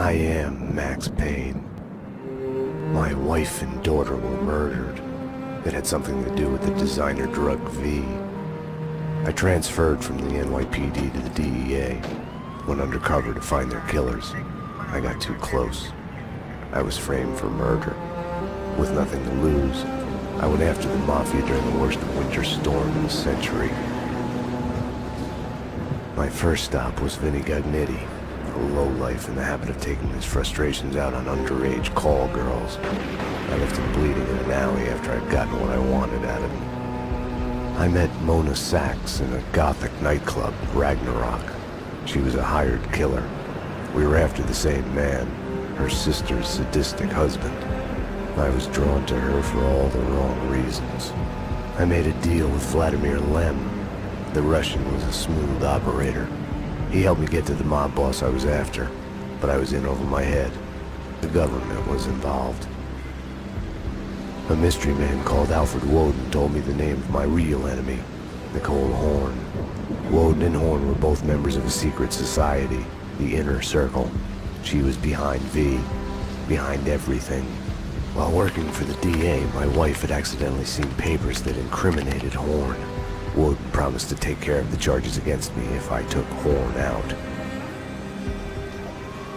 I am Max Payne. My wife and daughter were murdered. It had something to do with the designer drug V. I transferred from the NYPD to the DEA, went undercover to find their killers. I got too close. I was framed for murder. With nothing to lose, I went after the Mafia during the worst winter storm in a century. My first stop was Vinny Gagnetti, a lowlife in the habit of taking his frustrations out on underage call girls. I left him bleeding in an alley after I'd gotten what I wanted out of him. I met Mona Sax in a gothic nightclub, Ragnarok. She was a hired killer. We were after the same man, her sister's sadistic husband. I was drawn to her for all the wrong reasons. I made a deal with Vladimir Lem. The Russian was a smooth operator. He helped me get to the mob boss I was after, but I was in over my head. The government was involved. A mystery man called Alfred Woden told me the name of my real enemy, Nicole Horn. Woden and Horn were both members of a secret society, the Inner Circle. She was behind V, behind everything. While working for the DA, my wife had accidentally seen papers that incriminated Horn. Woden promised to take care of the charges against me if I took Horn out.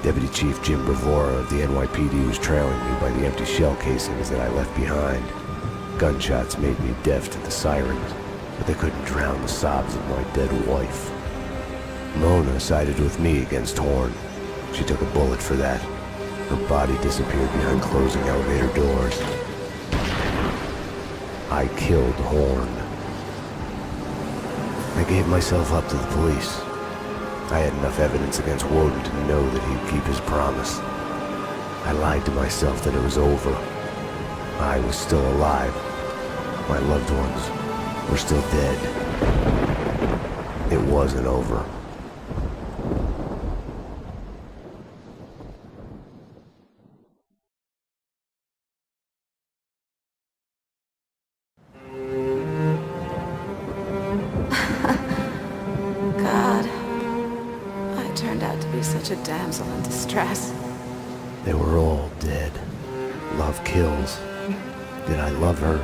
Deputy Chief Jim Bravura of the NYPD was trailing me by the empty shell casings that I left behind. Gunshots made me deaf to the sirens, but they couldn't drown the sobs of my dead wife. Mona sided with me against Horn. She took a bullet for that. Her body disappeared behind closing elevator doors. I killed Horn. I gave myself up to the police. I had enough evidence against Woden to know that he'd keep his promise. I lied to myself that it was over. I was still alive. My loved ones were still dead. It wasn't over. Such a damsel in distress. They were all dead. Love kills. Did I love her?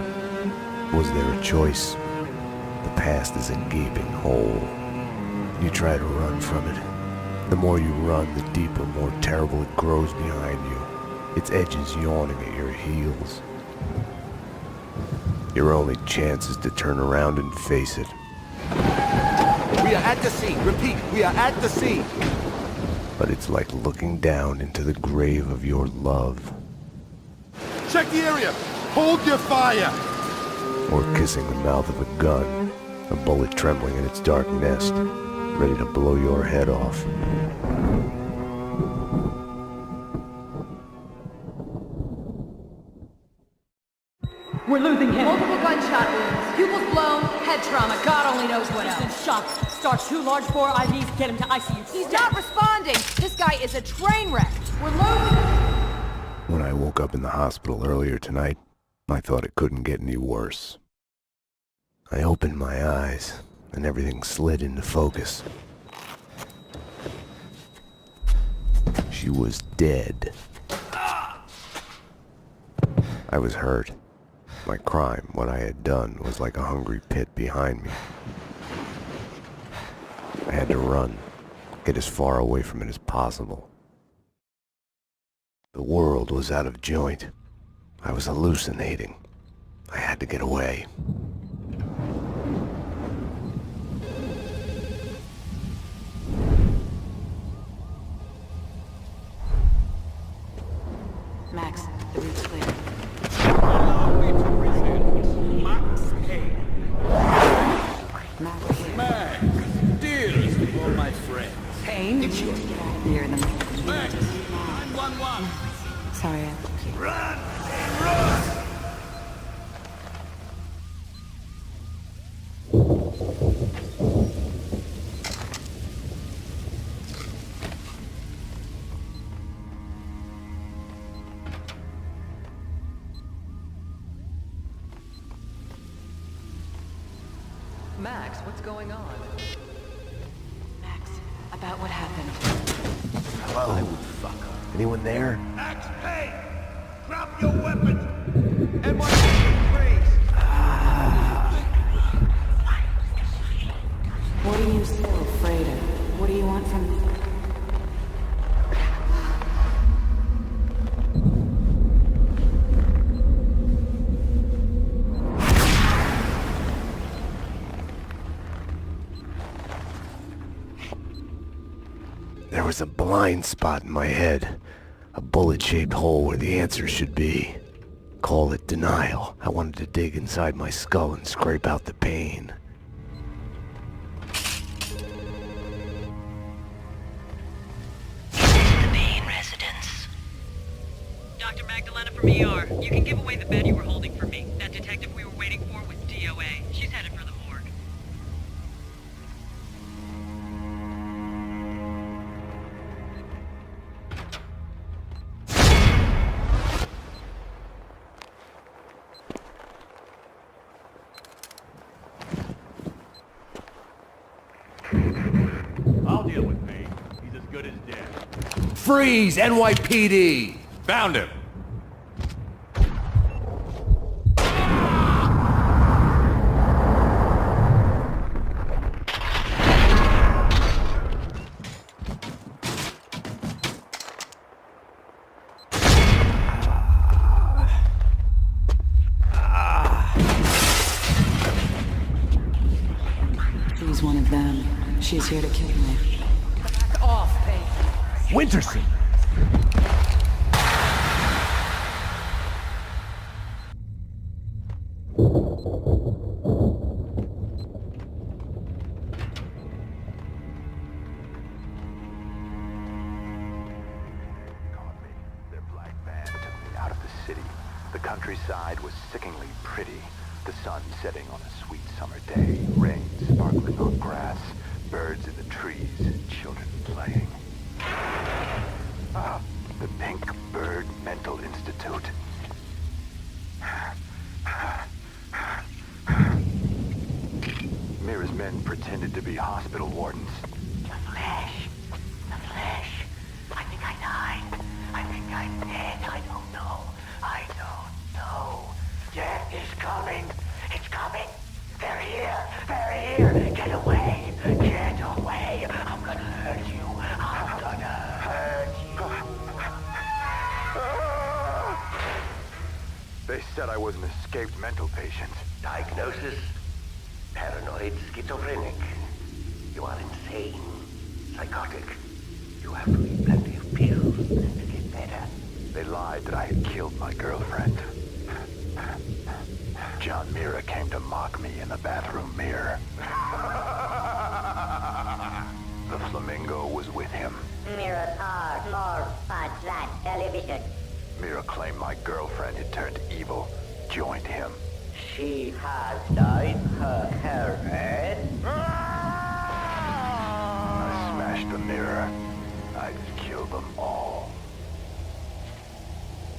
Was there a choice? The past is a gaping hole. You try to run from it. The more you run, the deeper, more terrible it grows behind you. Its edges yawning at your heels. Your only chance is to turn around and face it. We are at the scene. Repeat, we are at the scene. But it's like looking down into the grave of your love. Check the area! Hold your fire! Or kissing the mouth of a gun, a bullet trembling in its dark nest, ready to blow your head off. We're losing him. Multiple gunshot wounds. Pupils blown, head trauma, God only knows what else. He's been shocked. Start 2 large bore IVs, get him to ICU. He's not responding. This guy is a train wreck. We're losing. When I woke up in the hospital earlier tonight, I thought it couldn't get any worse. I opened my eyes, and everything slid into focus. She was dead. I was hurt. My crime, what I had done, was like a hungry pit behind me. I had to run, get as far away from it as possible. The world was out of joint. I was hallucinating. I had to get away. Max, the route's clear. Max Payne. Max. Max, dearest of all my friends. Payne? It's yours. Get out of here in the middle of the Max, night. 911. Sorry, I woke you. Run! Run! Max, what's going on? Max, about what happened. Hello? I would fuck her. Anyone there? Max Payne! Drop your weapons! NYPD, freeze! What are you so afraid of? What do you want from me? There was a blind spot in my head. A bullet-shaped hole where the answer should be. Call it denial. I wanted to dig inside my skull and scrape out the pain. The Payne residence. Dr. Magdalena from ER. You can give away the bed you were holding for me. That detective we were waiting for was DOA. She's headed for the morgue. I'll deal with Payne. He's as good as dead. Freeze, NYPD! Found him! She's one of them. She's here to kill me. Back off, Payne. Winterson! Caught me. Their black van took me out of the city. The countryside was sickeningly pretty. The sun setting on a sweet summer day, rain sparkling on grass, birds in the trees, children playing. Ah, the Pink Bird Mental Institute. Mira's men pretended to be hospital wardens. The flesh. The flesh. I think I died. I think I'm dead. I don't know. I don't know. Death is coming. It's coming. They're here. They're here. Get away. Get away. I'm gonna hurt you. I'm gonna hurt you. They said I was an escaped mental patient. Diagnosis? Paranoid schizophrenic. You are insane. Psychotic. You have to eat plenty of pills to get better. They lied that I had killed my girlfriend. John Mira came to mock me in the bathroom mirror. The flamingo was with him. Mirrors are more but that television. Mira claimed my girlfriend had turned evil, joined him. She has dyed her hair red. I smashed the mirror. I just killed them all.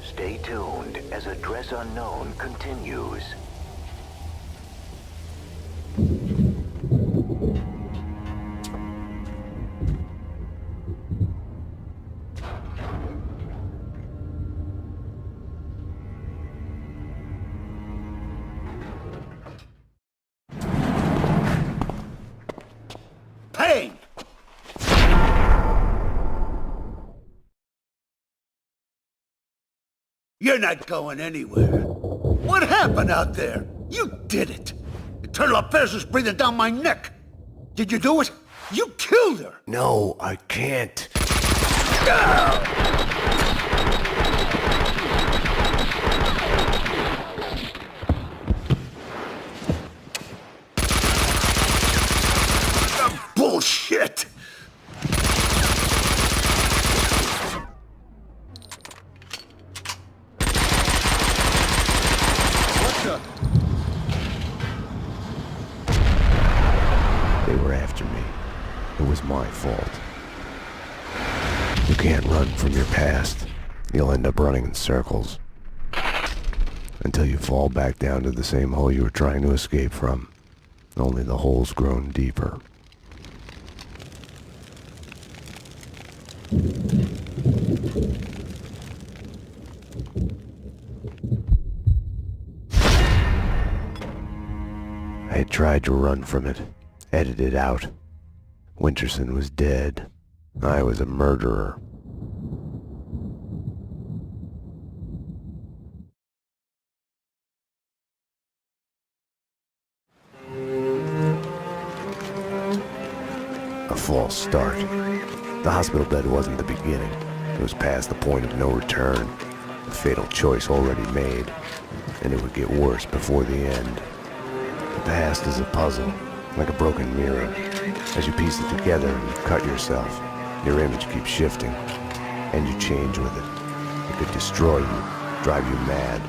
Stay tuned as Address Unknown continues. Payne! You're not going anywhere. What happened out there? You did it. Eternal affairs was breathing down my neck. Did you do it? You killed her. No, I can't. Bullshit! What the? They were after me. It was my fault. You can't run from your past. You'll end up running in circles. Until you fall back down to the same hole you were trying to escape from. Only the hole's grown deeper. I had tried to run from it, edit it out. Winterson was dead. I was a murderer. A false start. The hospital bed wasn't the beginning. It was past the point of no return. A fatal choice already made, and it would get worse before the end. The past is a puzzle, like a broken mirror. As you piece it together and cut yourself, your image keeps shifting, and you change with it. It could destroy you, drive you mad.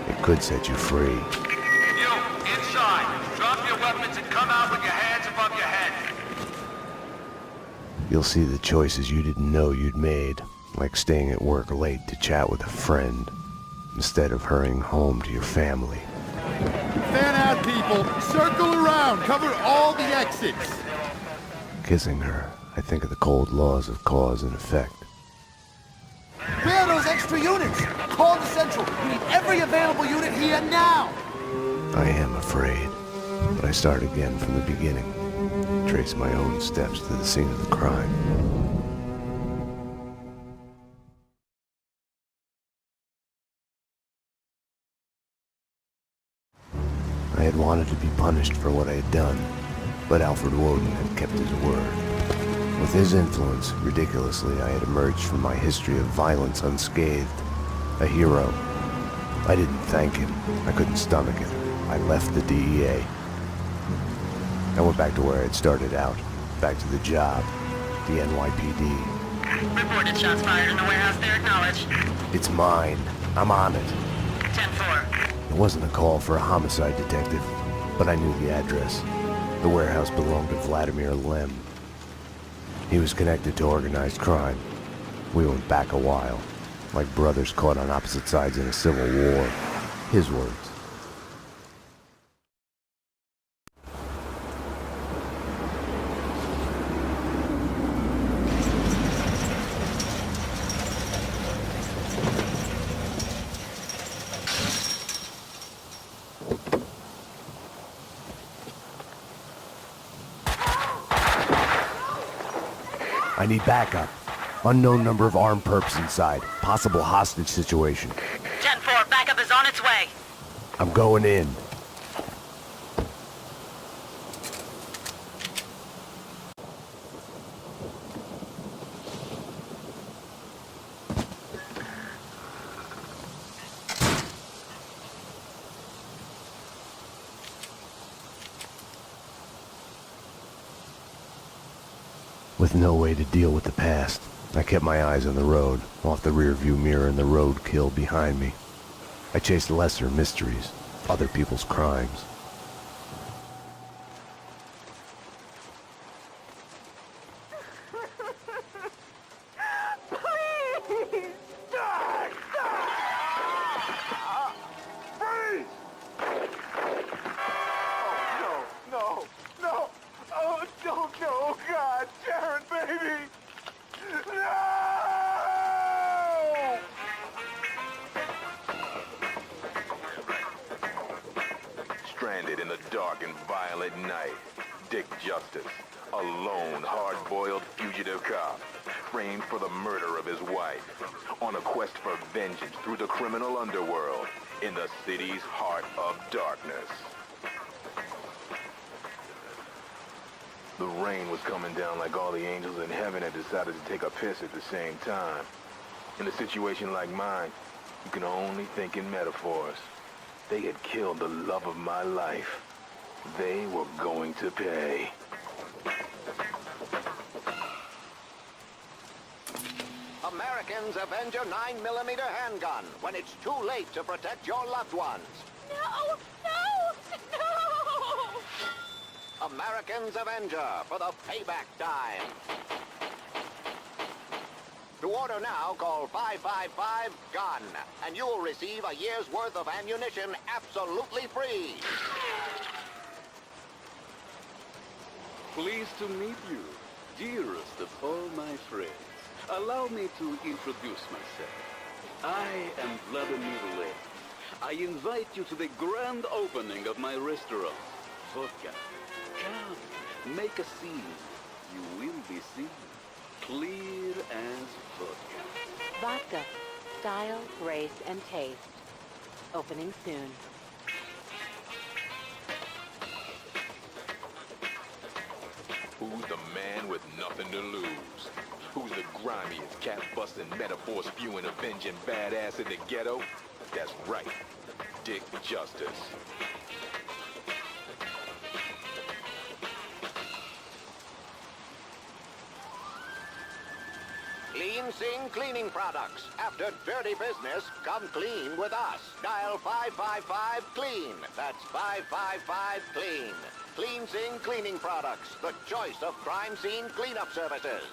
It could set you free. You, inside. Drop your weapons and come out with your hands above your head. You'll see the choices you didn't know you'd made, like staying at work late to chat with a friend, instead of hurrying home to your family. Fan out, people! Circle around! Cover all the exits! Kissing her, I think of the cold laws of cause and effect. Where are those extra units? Call the Central. We need every available unit here now. I am afraid, but I start again from the beginning. Trace my own steps to the scene of the crime. I had wanted to be punished for what I had done, but Alfred Woden had kept his word. With his influence, ridiculously, I had emerged from my history of violence unscathed. A hero. I didn't thank him. I couldn't stomach it. I left the DEA. I went back to where I had started out. Back to the job. The NYPD. Reported shots fired in the warehouse there, acknowledged. It's mine. I'm on it. 10-4. It wasn't a call for a homicide detective, but I knew the address. The warehouse belonged to Vladimir Lem. He was connected to organized crime. We went back a while, like brothers caught on opposite sides in a civil war. His words. I need backup. Unknown number of armed perps inside. Possible hostage situation. 10-4, backup is on its way. I'm going in. With no way to deal with the past, I kept my eyes on the road, off the rearview mirror and the roadkill behind me. I chased lesser mysteries, other people's crimes. Please! Stop! Stop! Freeze! Oh, no, no, no! Oh, don't, no, God! Sharon, baby! No! Stranded in the dark and violent night, Dick Justice, a lone, hard-boiled fugitive cop, framed for the murder of his wife, on a quest for vengeance through the criminal underworld in the city's heart of darkness. The rain was coming down like all the angels in heaven had decided to take a piss at the same time. In a situation like mine, you can only think in metaphors. They had killed the love of my life. They were going to pay. Americans, avenge your 9mm handgun when it's too late to protect your loved ones. No! No! No! Americans, Avenger for the payback time. To order now, call 555-GUN, and you will receive a year's worth of ammunition absolutely free. Pleased to meet you, dearest of all my friends. Allow me to introduce myself. I am Vladimir Lem. I invite you to the grand opening of my restaurant, vodka. Come, make a scene. You will be seen. Clear as vodka. Vodka. Style, grace, and taste. Opening soon. Who's the man with nothing to lose? Who's the grimiest, cat-busting, metaphor-spewing, avenging badass in the ghetto? That's right, Dick Justice. Clean Sing Cleaning Products. After dirty business, come clean with us. Dial 555-CLEAN. That's 555-CLEAN. Clean Sing Cleaning Products, the choice of crime scene cleanup services.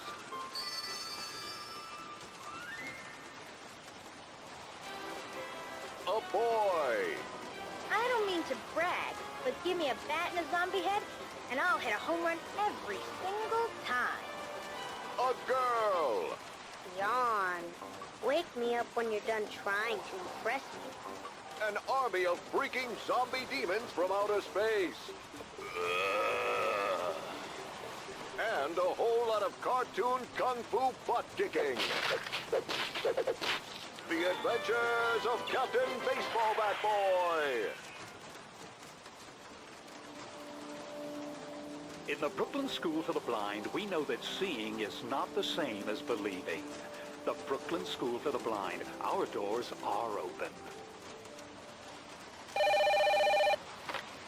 A boy. I don't mean to brag, but give me a bat and a zombie head, and I'll hit a home run every single time. A girl. Yawn. Wake me up when you're done trying to impress me. An army of freaking zombie demons from outer space. And a whole lot of cartoon kung fu butt kicking. The Adventures of Captain Baseball Bat Boy. In the Brooklyn School for the Blind, we know that seeing is not the same as believing. The Brooklyn School for the Blind, our doors are open.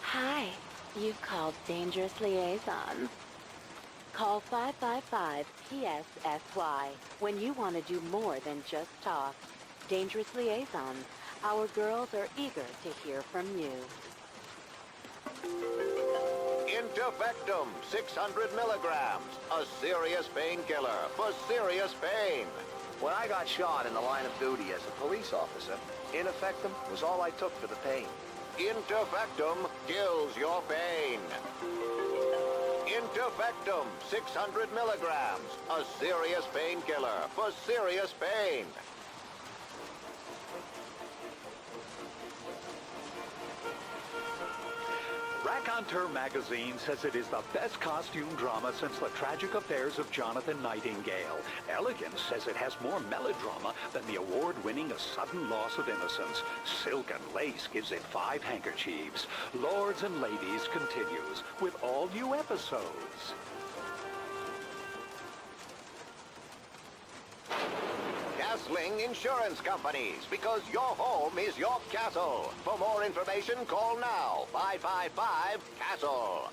Hi, you've called Dangerous Liaison. Call 555-PSSY when you want to do more than just talk. Dangerous Liaisons, our girls are eager to hear from you. Interfectum, 600 milligrams. A serious painkiller for serious pain. When I got shot in the line of duty as a police officer, Interfectum was all I took for the pain. Interfectum kills your pain. Interfectum, 600 milligrams. A serious painkiller for serious pain. Raconteur magazine says it is the best costume drama since the tragic affairs of Jonathan Nightingale. Elegance says it has more melodrama than the award-winning A Sudden Loss of Innocence. Silk and Lace gives it 5 handkerchiefs. Lords and Ladies continues with all new episodes. Castling Insurance Companies, because your home is your castle. For more information, call now. 555-CASTLE.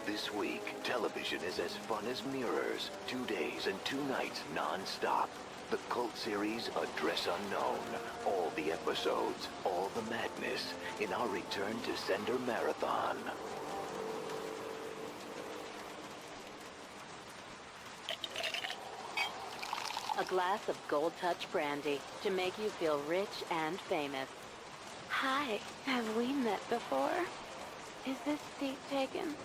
This week, television is as fun as Mirrors. 2 days and 2 nights non-stop. The cult series Address Unknown. All the episodes, all the madness in our return to sender marathon. A glass of Gold Touch brandy to make you feel rich and famous. Hi, have we met before? Is this seat taken?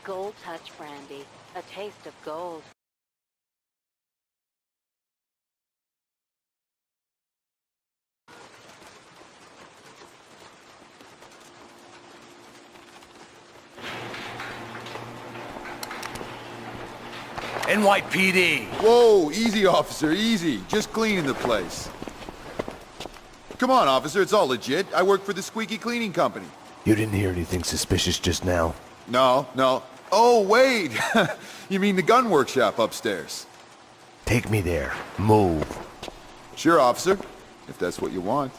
Gold Touch brandy, a taste of gold. NYPD! Whoa, easy, officer, easy. Just cleaning the place. Come on, officer, it's all legit. I work for the Squeaky Cleaning Company. You didn't hear anything suspicious just now? No. Oh, wait! You mean the gun workshop upstairs? Take me there. Move. Sure, officer, if that's what you want.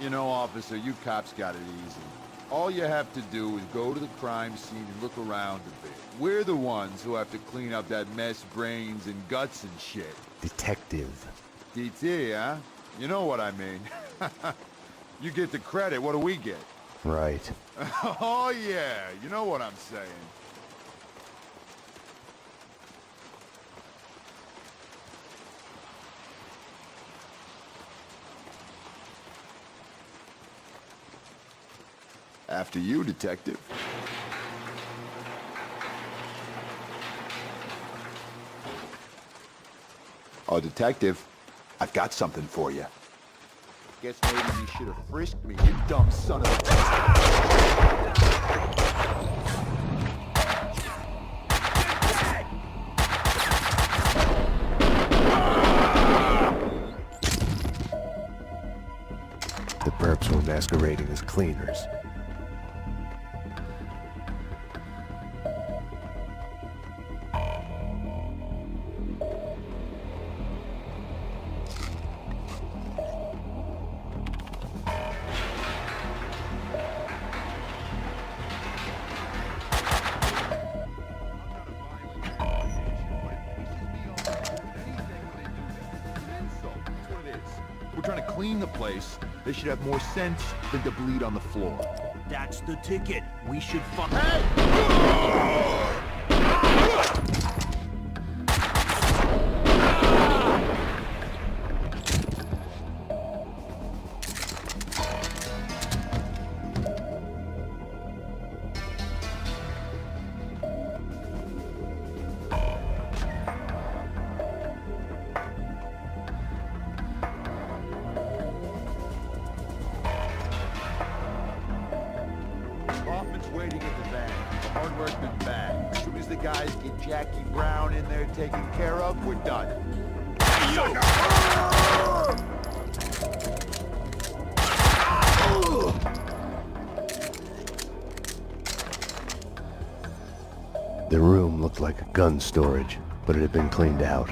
You know, officer, you cops got it easy. All you have to do is go to the crime scene and look around a bit. We're the ones who have to clean up that mess, brains and guts and shit. Detective. DT, huh? You know what I mean. You get the credit, what do we get? Right. Oh yeah, you know what I'm saying. After you, detective. Oh, Detective, I've got something for you. Guess maybe you should have frisked me, you dumb son of a... The perps were masquerading as cleaners. We're trying to clean the place. They should have more sense than to bleed on the floor. That's the ticket. We should fuck... Hoffman's waiting at the van. The hard work's been bad. As soon as the guys get Jackie Brown in there taken care of, we're done. Hey, you! The room looked like a gun storage, but it had been cleaned out.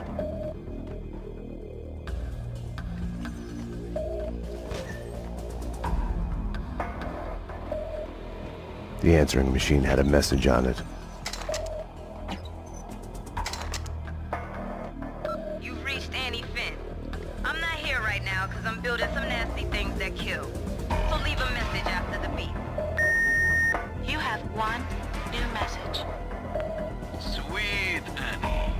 The answering machine had a message on it. You've reached Annie Finn. I'm not here right now because I'm building some nasty things that kill. So leave a message after the beep. You have one new message. Sweet Annie.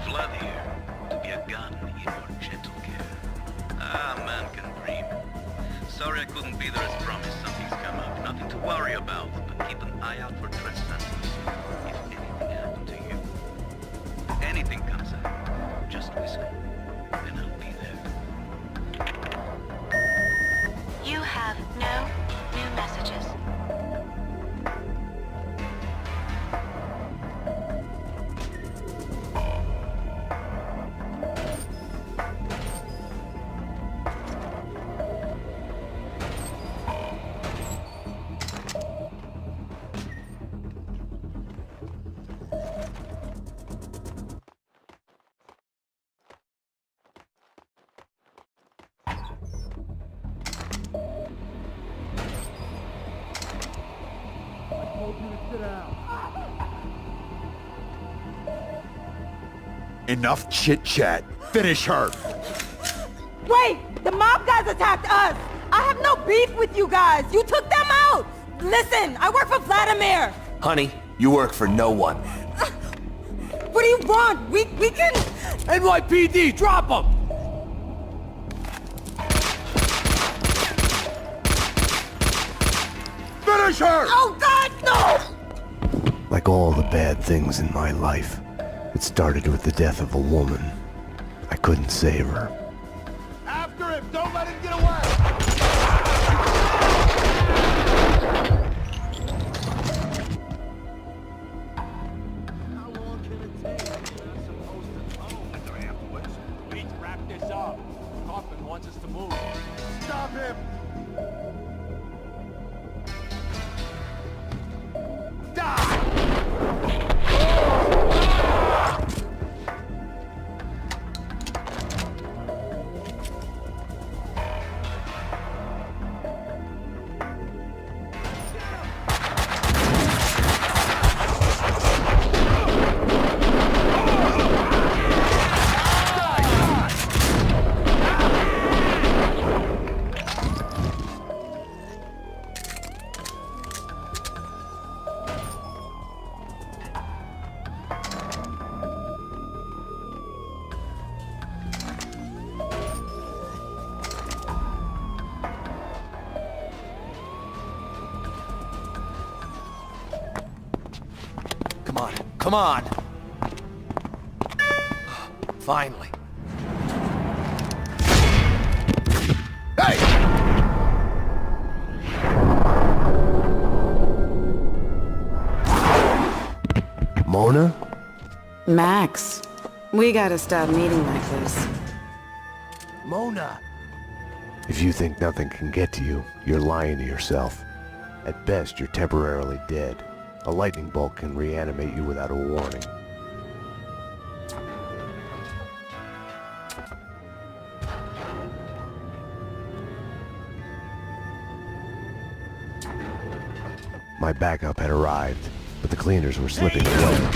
Vlad here. To be a gun in your gentle care. Ah, man can dream. Sorry I couldn't be there as promised. Something's come up. Nothing to worry about. Keep an eye out for trespassers. If anything happened to you, anything comes up, just whistle, and I'll be there. You have no new messages. Enough chit-chat. Finish her. Wait! The mob guys attacked us! I have no beef with you guys! You took them out! Listen, I work for Vladimir! Honey, you work for no one. What do you want? We can... NYPD, drop them! Finish her! Oh God, no! Like all the bad things in my life, it started with the death of a woman. I couldn't save her. After him! Don't let him get away! How long can it take? You're not supposed to know. Afterwards, we need to wrap this up. Kaufman wants us to move. Stop him! Come on. Finally. Mona? Max, we gotta stop meeting like this. Mona! If you think nothing can get to you, you're lying to yourself. At best, you're temporarily dead. A lightning bolt can reanimate you without a warning. My backup had arrived, but the cleaners were slipping away.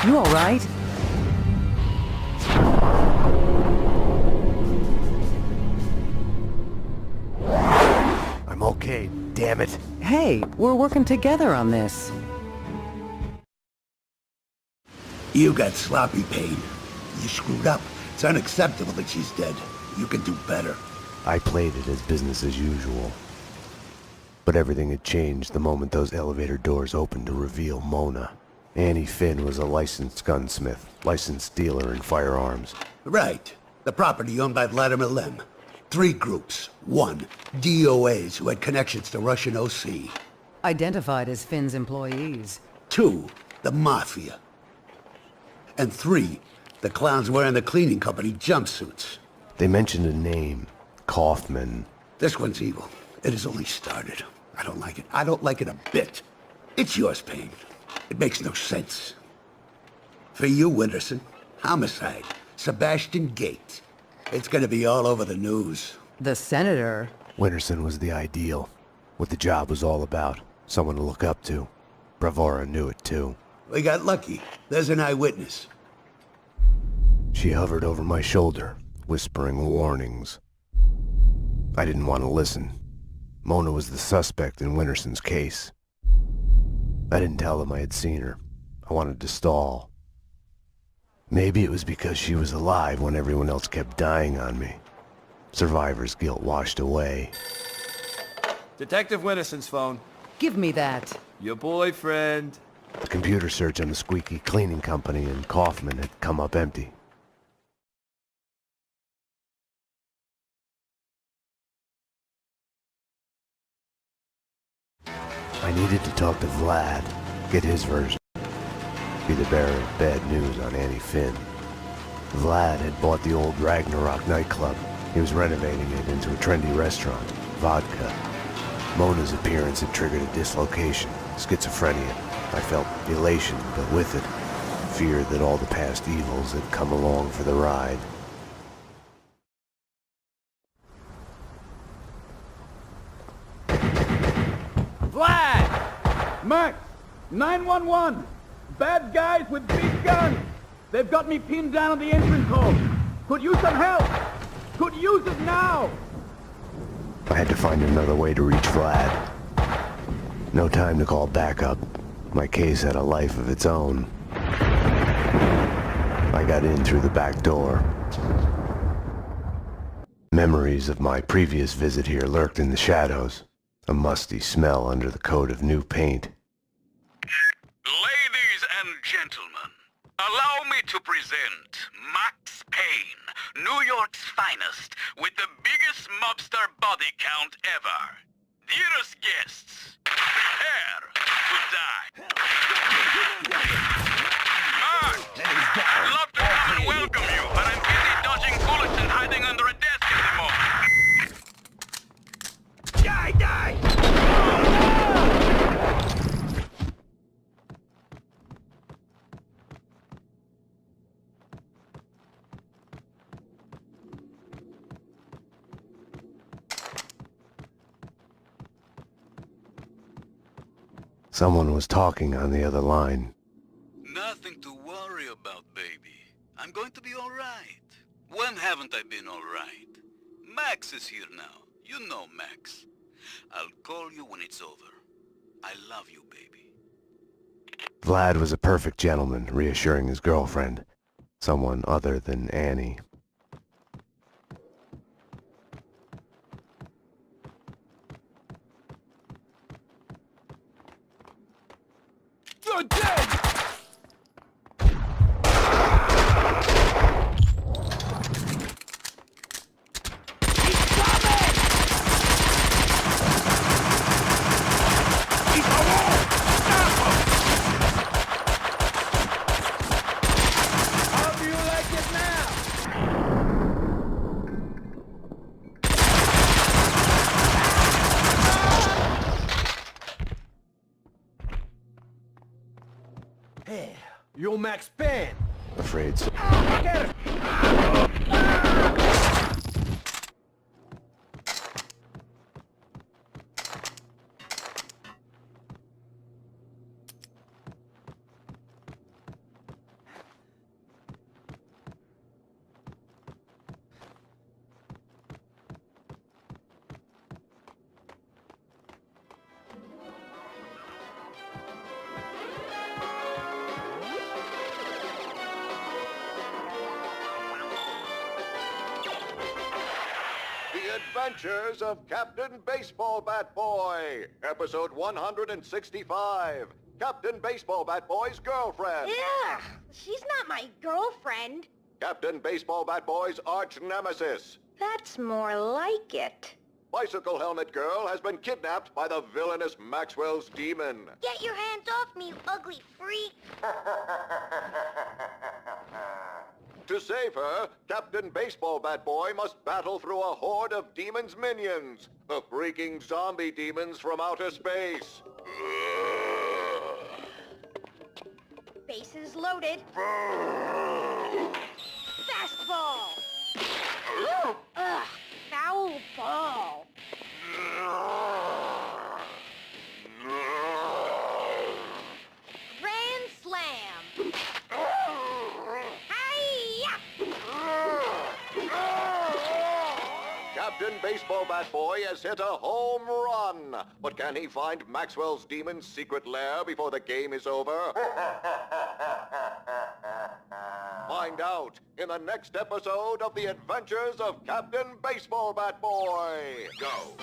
You all right? I'm okay, damn it. Hey, we're working together on this. You got sloppy, Payne. You screwed up. It's unacceptable that she's dead. You can do better. I played it as business as usual. But everything had changed the moment those elevator doors opened to reveal Mona. Annie Finn was a licensed gunsmith, licensed dealer in firearms. Right. The property owned by Vladimir Lem. 3 groups. 1, DOAs who had connections to Russian OC. Identified as Finn's employees. 2, the Mafia. And 3, the clowns wearing the cleaning company jumpsuits. They mentioned a name, Kaufman. This one's evil. It has only started. I don't like it. I don't like it a bit. It's yours, Payne. It makes no sense. For you, Winterson, homicide, Sebastian Gates. It's gonna be all over the news. The senator? Winterson was the ideal. What the job was all about. Someone to look up to. Bravura knew it too. We got lucky. There's an eyewitness. She hovered over my shoulder, whispering warnings. I didn't want to listen. Mona was the suspect in Winterson's case. I didn't tell them I had seen her. I wanted to stall. Maybe it was because she was alive when everyone else kept dying on me. Survivor's guilt washed away. Detective Winterson's phone. Give me that. Your boyfriend. The computer search on the squeaky cleaning company and Kaufman had come up empty. I needed to talk to Vlad, get his version. Be the bearer of bad news on Annie Finn. Vlad had bought the old Ragnarok nightclub. He was renovating it into a trendy restaurant, Vodka. Mona's appearance had triggered a dislocation, schizophrenia. I felt elation, but with it, fear that all the past evils had come along for the ride. Vlad! Max! 911! Bad guys with big guns! They've got me pinned down on the entrance hall! Could use some help! Could use it now! I had to find another way to reach Vlad. No time to call backup. My case had a life of its own. I got in through the back door. Memories of my previous visit here lurked in the shadows. A musty smell under the coat of new paint. Ladies and gentlemen, allow me to present Max Payne, New York's finest, with the biggest mobster body count ever. Dearest guests, prepare to die. Mark, I'd love to come and welcome you, but I'm busy dodging bullets and hiding under a desk at the moment. Die, die! Someone was talking on the other line. Nothing to worry about, baby. I'm going to be all right. When haven't I been all right? Max is here now. You know Max. I'll call you when it's over. I love you, baby. Vlad was a perfect gentleman, reassuring his girlfriend. Someone other than Annie. You're dead! Hey, you're Max Payne. Afraid so. Get it! The Adventures of Captain Baseball Bat Boy, episode 165. Captain Baseball Bat Boy's girlfriend. Yeah, she's not my girlfriend. Captain Baseball Bat Boy's arch nemesis. That's more like it. Bicycle Helmet Girl has been kidnapped by the villainous Maxwell's demon. Get your hands off me, you ugly freak. To save her, Captain Baseball Bat Boy must battle through a horde of demons' minions, the freaking zombie demons from outer space. Bases loaded. Fastball. Ugh, foul ball. Grand slam. Captain Baseball Bat Boy has hit a home run. But can he find Maxwell's demon's secret lair before the game is over? Find out in the next episode of The Adventures of Captain Baseball Bat Boy. Go.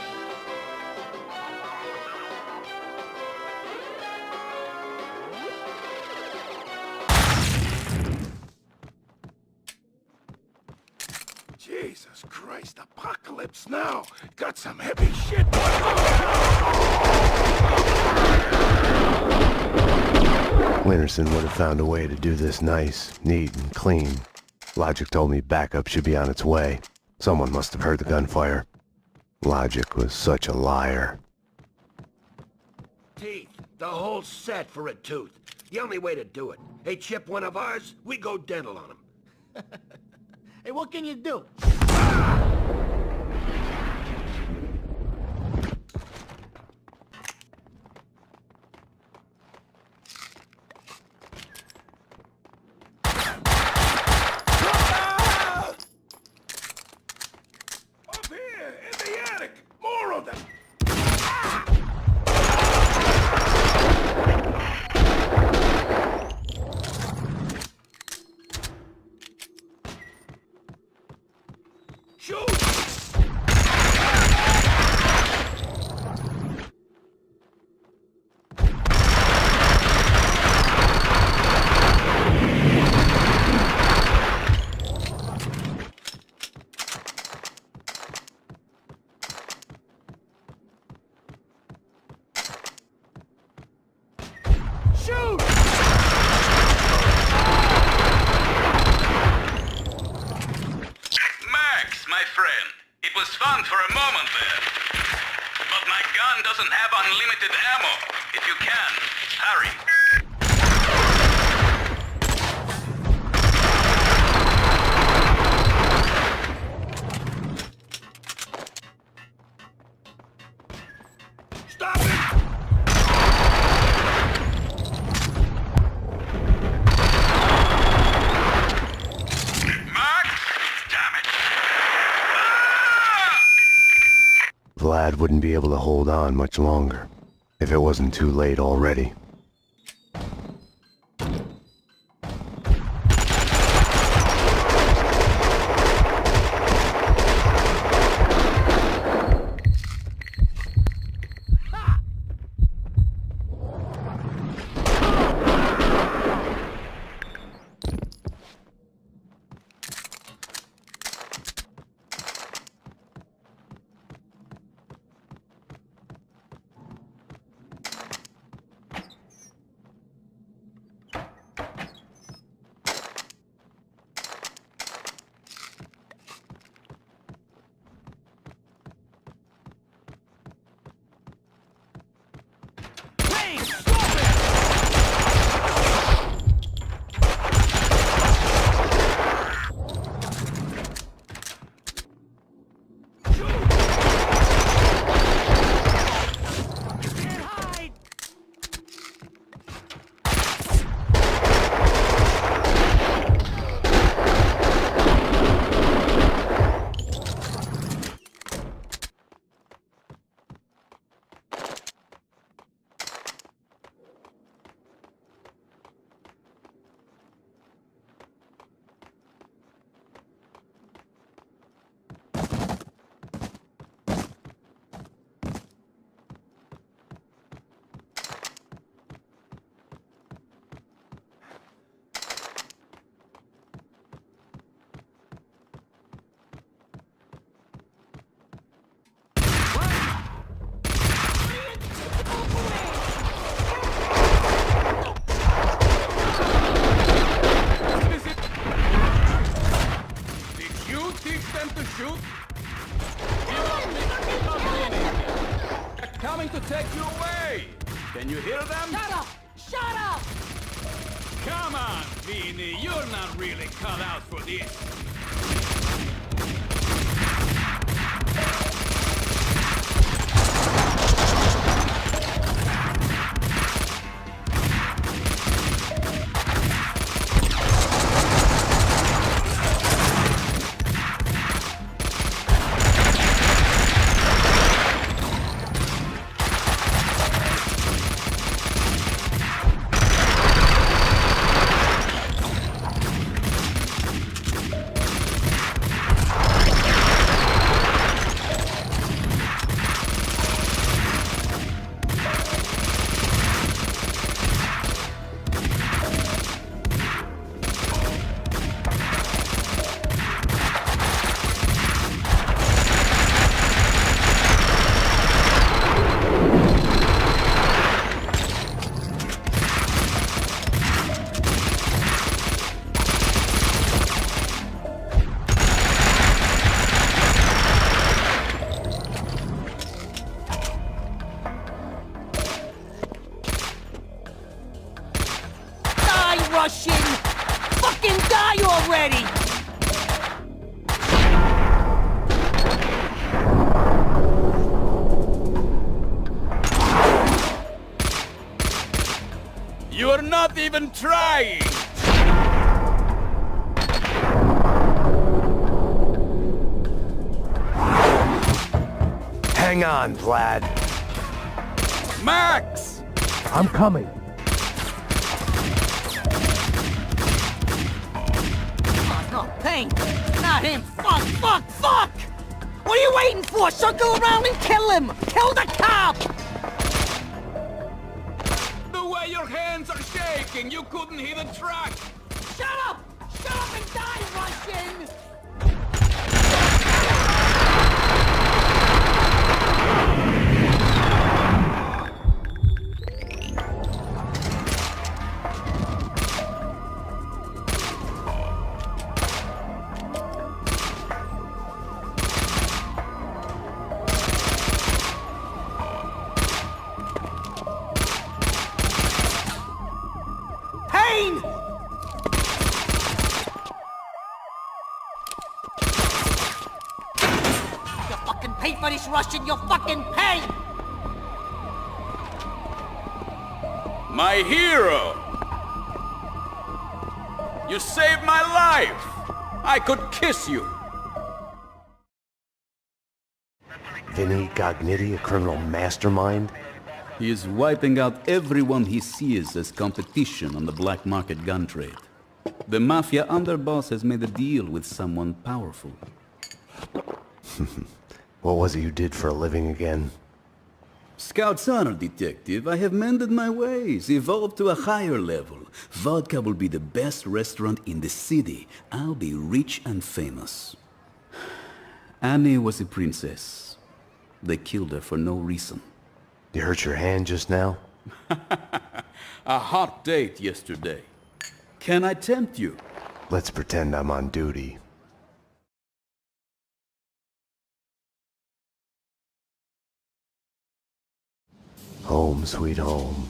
Jesus Christ, apocalypse now! Got some heavy shit! Winterson would have found a way to do this nice, neat, and clean. Logic told me backup should be on its way. Someone must have heard the gunfire. Logic was such a liar. Teeth, the whole set for a tooth. The only way to do it. They chip one of ours, we go dental on them. Hey, what can you do? Up here, in the attic! More of them! Shoot! Max, my friend, it was fun for a moment there. But my gun doesn't have unlimited ammo. If you can, hurry. Stop it! Vlad wouldn't be able to hold on much longer, if it wasn't too late already. To take you away! Can you hear them? Shut up! Shut up! Come on, Vinny, you're not really cut out for this. Russian! Fucking die already! You're not even trying! Hang on, Vlad. Max! I'm coming. Oh, Payne! Not him! Fuck! Fuck! Fuck! What are you waiting for? Circle around and kill him! Kill the cop! The way your hands are shaking, you couldn't hit a truck! Shut up! Shut up and die, Russian! Payne! You fucking pay for this, Russian! You fucking pay! My hero! You saved my life! I could kiss you! Vinny Gognitti, a criminal mastermind? He is wiping out everyone he sees as competition on the black market gun trade. The mafia underboss has made a deal with someone powerful. What was it you did for a living again? Scout's honor, detective. I have mended my ways, evolved to a higher level. Vodka will be the best restaurant in the city. I'll be rich and famous. Annie was a princess. They killed her for no reason. You hurt your hand just now? A hot date yesterday. Can I tempt you? Let's pretend I'm on duty. Home, sweet home.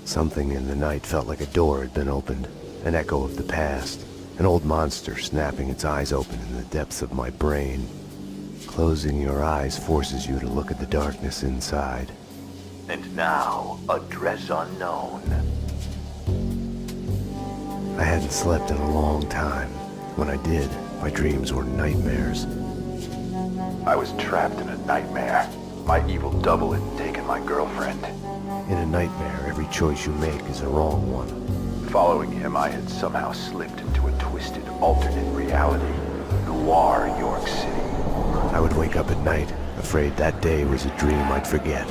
Something in the night felt like a door had been opened, an echo of the past, an old monster snapping its eyes open in the depths of my brain. Closing your eyes forces you to look at the darkness inside. And now, address unknown. I hadn't slept in a long time. When I did, my dreams were nightmares. I was trapped in a nightmare. My evil double had taken my girlfriend. In a nightmare, every choice you make is a wrong one. Following him, I had somehow slipped into a twisted alternate reality. Noir, York City. I would wake up at night, afraid that day was a dream I'd forget.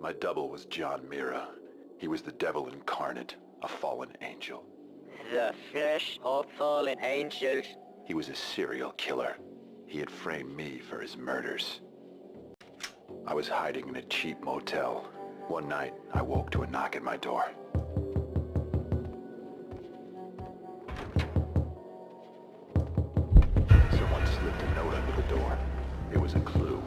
My double was John Mira. He was the devil incarnate, a fallen angel. The flesh of fallen angels. He was a serial killer. He had framed me for his murders. I was hiding in a cheap motel. One night, I woke to a knock at my door. Someone slipped a note under the door. It was a clue.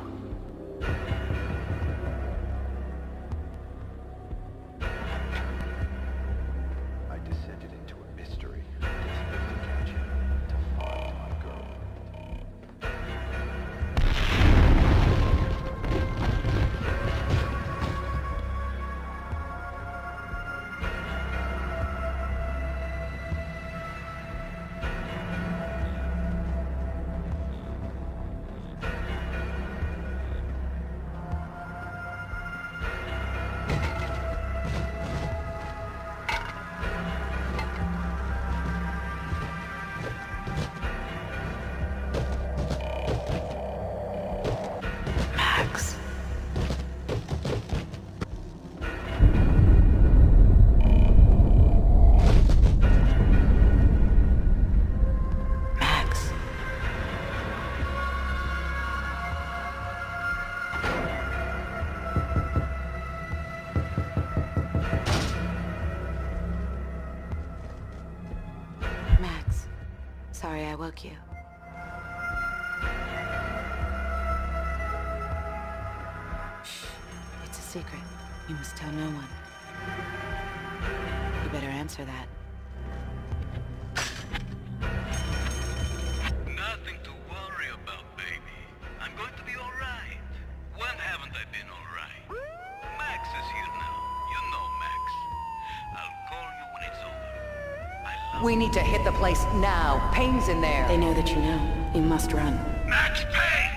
I descended into a mystery, desperate to catch him, to find my girl. Max. Max. Max. Sorry I woke you. It's a secret. You must tell no one. You better answer that. Nothing to worry about, baby. I'm going to be alright. When haven't I been alright? Max is here now. You know Max. I'll call you when it's over. We need to hit the place now. Payne's in there. They know that you know. You must run. Max Payne!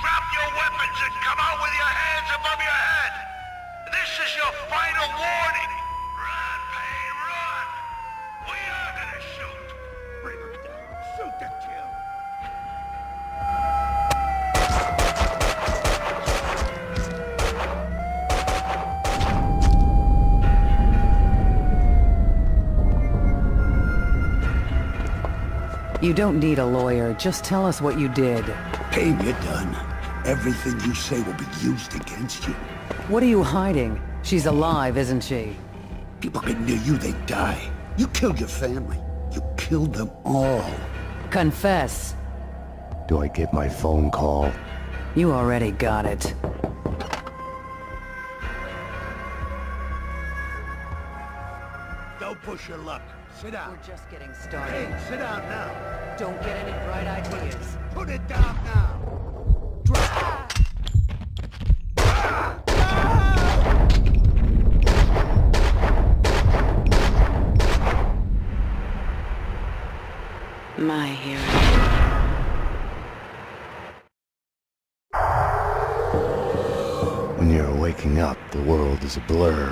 Drop your weapons and come out with your hands above your head! This is your final warning! Run, Payne, run! We are gonna shoot! Bring him down. Shoot to kill! You don't need a lawyer. Just tell us what you did. Payne, you're done. Everything you say will be used against you. What are you hiding? She's alive, isn't she? People get near you, they die. You killed your family. You killed them all. Confess. Do I get my phone call? You already got it. Don't push your luck. Sit down. We're just getting started. Hey, sit down now. Don't get any bright ideas. Put it down now. My hero. When you're waking up, the world is a blur.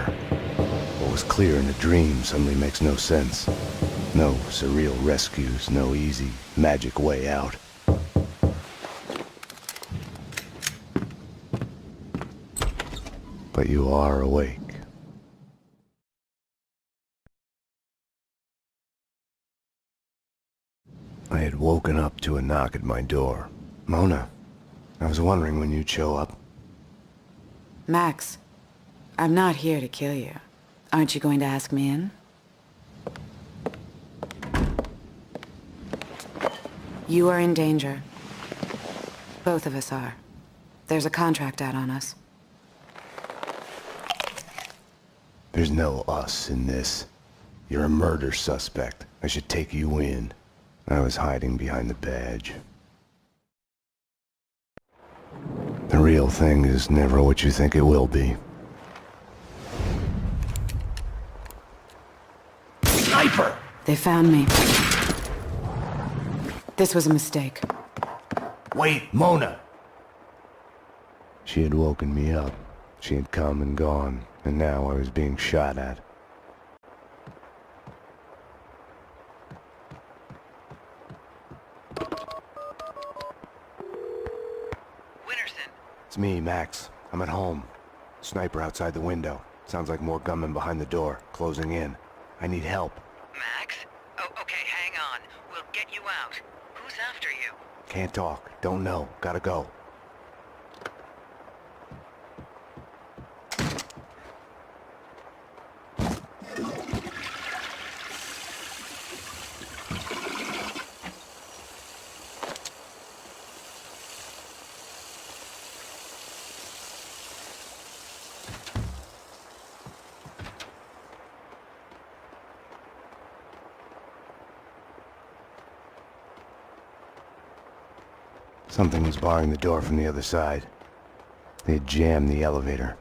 What was clear in a dream suddenly makes no sense. No surreal rescues, no easy, magic way out. But you are awake. I had woken up to a knock at my door. Mona, I was wondering when you'd show up. Max, I'm not here to kill you. Aren't you going to ask me in? You are in danger. Both of us are. There's a contract out on us. There's no us in this. You're a murder suspect. I should take you in. I was hiding behind the badge. The real thing is never what you think it will be. Sniper! They found me. This was a mistake. Wait, Mona! She had woken me up. She had come and gone, and now I was being shot at. It's me, Max. I'm at home. Sniper outside the window. Sounds like more gunmen behind the door, closing in. I need help. Max? Oh, okay, hang on. We'll get you out. Who's after you? Can't talk. Don't know. Gotta go. Something was barring the door from the other side. They had jammed the elevator.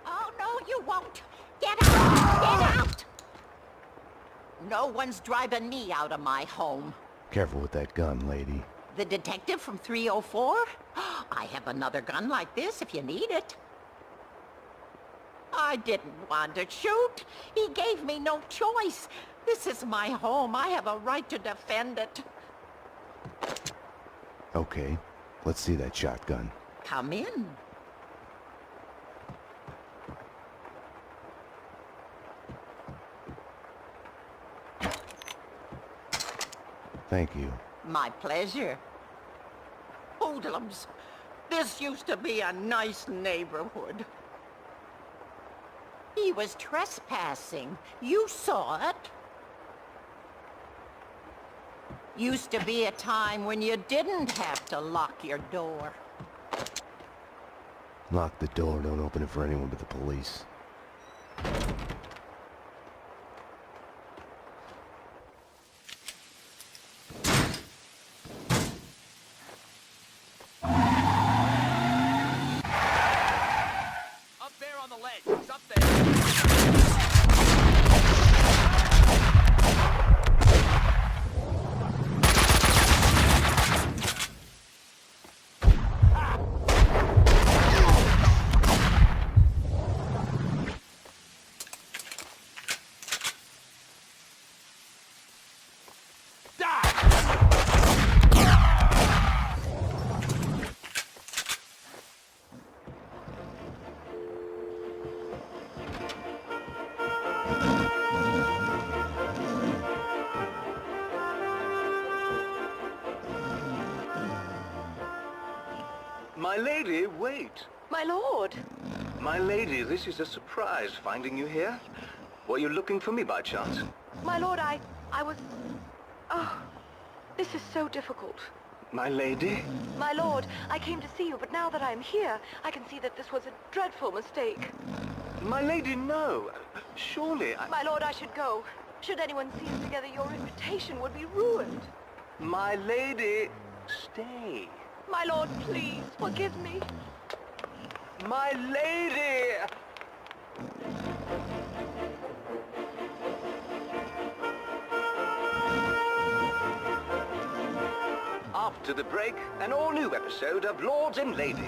Oh, no, you won't. Get out! Get out! No one's driving me out of my home. Careful with that gun, lady. The detective from 304? I have another gun like this if you need it. I didn't want to shoot. He gave me no choice. This is my home. I have a right to defend it. Okay, let's see that shotgun. Come in. Thank you. My pleasure. Hoodlums, this used to be a nice neighborhood. He was trespassing. You saw it. Used to be a time when you didn't have to lock your door. Lock the door, don't open it for anyone but the police. Up there on the ledge. He's up there. My lady, wait. My lord. My lady, this is a surprise, finding you here. Were you looking for me by chance? My lord, I was... Oh, this is so difficult. My lady? My lord, I came to see you, but now that I'm here, I can see that this was a dreadful mistake. My lady, no. Surely I... My lord, I should go. Should anyone see us together, your reputation would be ruined. My lady, stay. My lord, please, forgive me. My lady! to the break, an all-new episode of Lords and Ladies.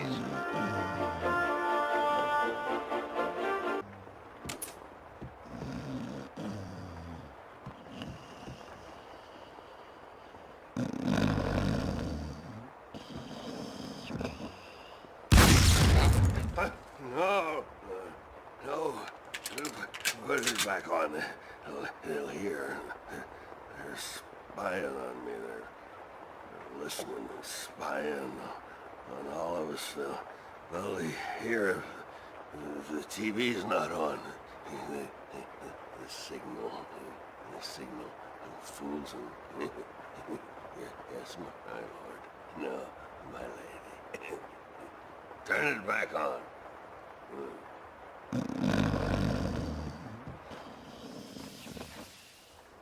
No. Put it back on. They'll hear. They're spying on me. They're listening and spying on all of us. They'll hear if the TV's not on. The signal fools them. Yes, my lord. No, my lady. Turn it back on.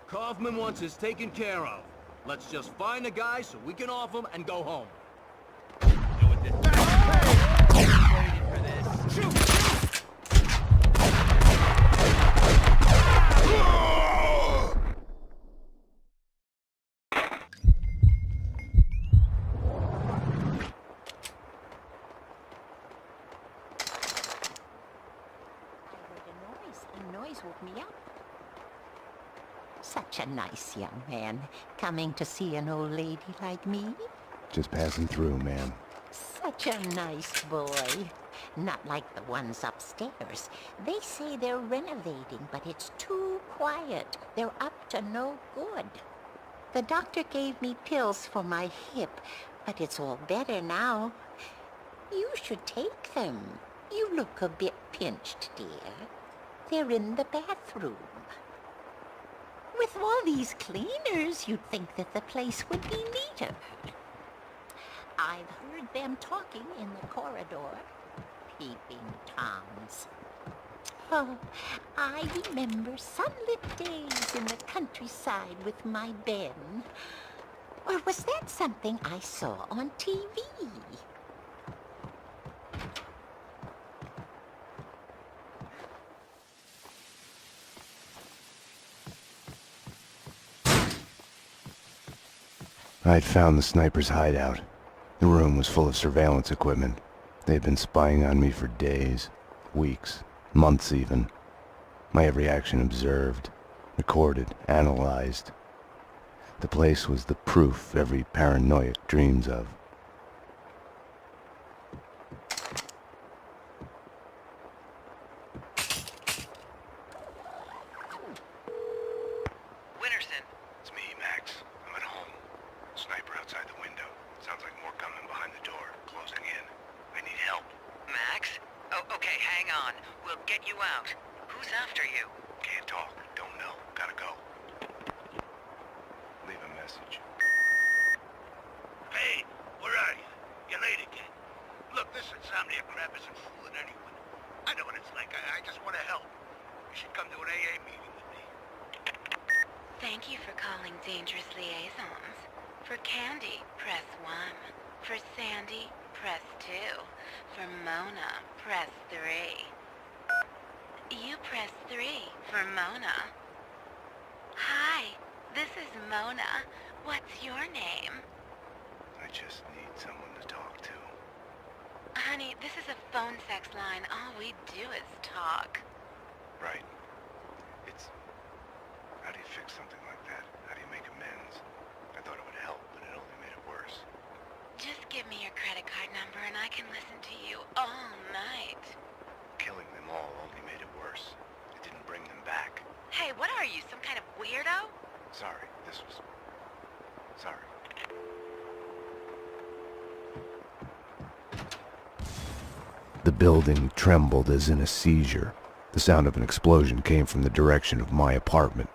Kaufman wants us taken care of. Let's just find the guy so we can off him and go home. A noise woke me up. Such a nice young man, coming to see an old lady like me. Just passing through, ma'am. Such a nice boy. Not like the ones upstairs. They say they're renovating, but it's too quiet. They're up to no good. The doctor gave me pills for my hip, but it's all better now. You should take them. You look a bit pinched, dear. They're in the bathroom. With all these cleaners, you'd think that the place would be neater. I've heard them talking in the corridor. Peeping Toms. Oh, I remember sunlit days in the countryside with my Ben. Or was that something I saw on TV? I'd found the sniper's hideout. The room was full of surveillance equipment. They had been spying on me for days, weeks, months even. My every action observed, recorded, analyzed. The place was the proof every paranoiac dreams of. Winterson. It's me, Max. I'm at home. Sniper outside the window. Sounds like more coming behind the door, closing in. I need help. Max? Oh, okay, hang on. We'll get you out. Who's after you? Can't talk. Don't know. Gotta go. Leave a message. Hey, where are you? You late again. Look, this insomnia crap isn't fooling anyone. I know what it's like. I just want to help. You should come to an AA meeting with me. Thank you for calling Dangerous Liaisons. For Candy, press 1. For Sandy, press 2. For Mona, press 3. You press 3 for Mona. Hi, this is Mona. What's your name? I just need someone to talk to. Honey, this is a phone sex line. All we do is talk. Right. How do you fix something like that? How do you make amends? I thought it would help, but it only made it worse. Just give me your credit card number and I can listen to you all night. Killing them all only made it worse. It didn't bring them back. Hey, what are you, some kind of weirdo? Sorry, Sorry. The building trembled as in a seizure. The sound of an explosion came from the direction of my apartment.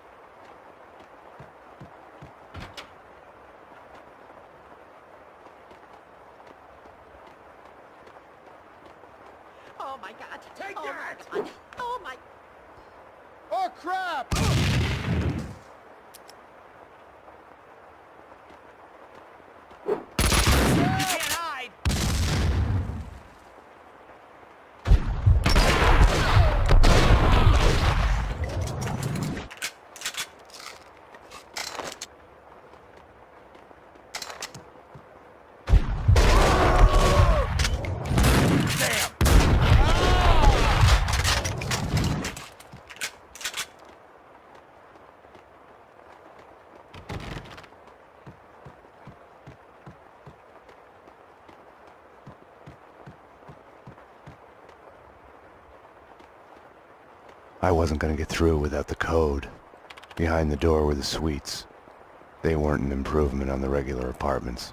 Oh my God! Take oh that! My God. Oh my... Oh crap! You can't hide! I wasn't gonna get through without the code. Behind the door were the suites. They weren't an improvement on the regular apartments.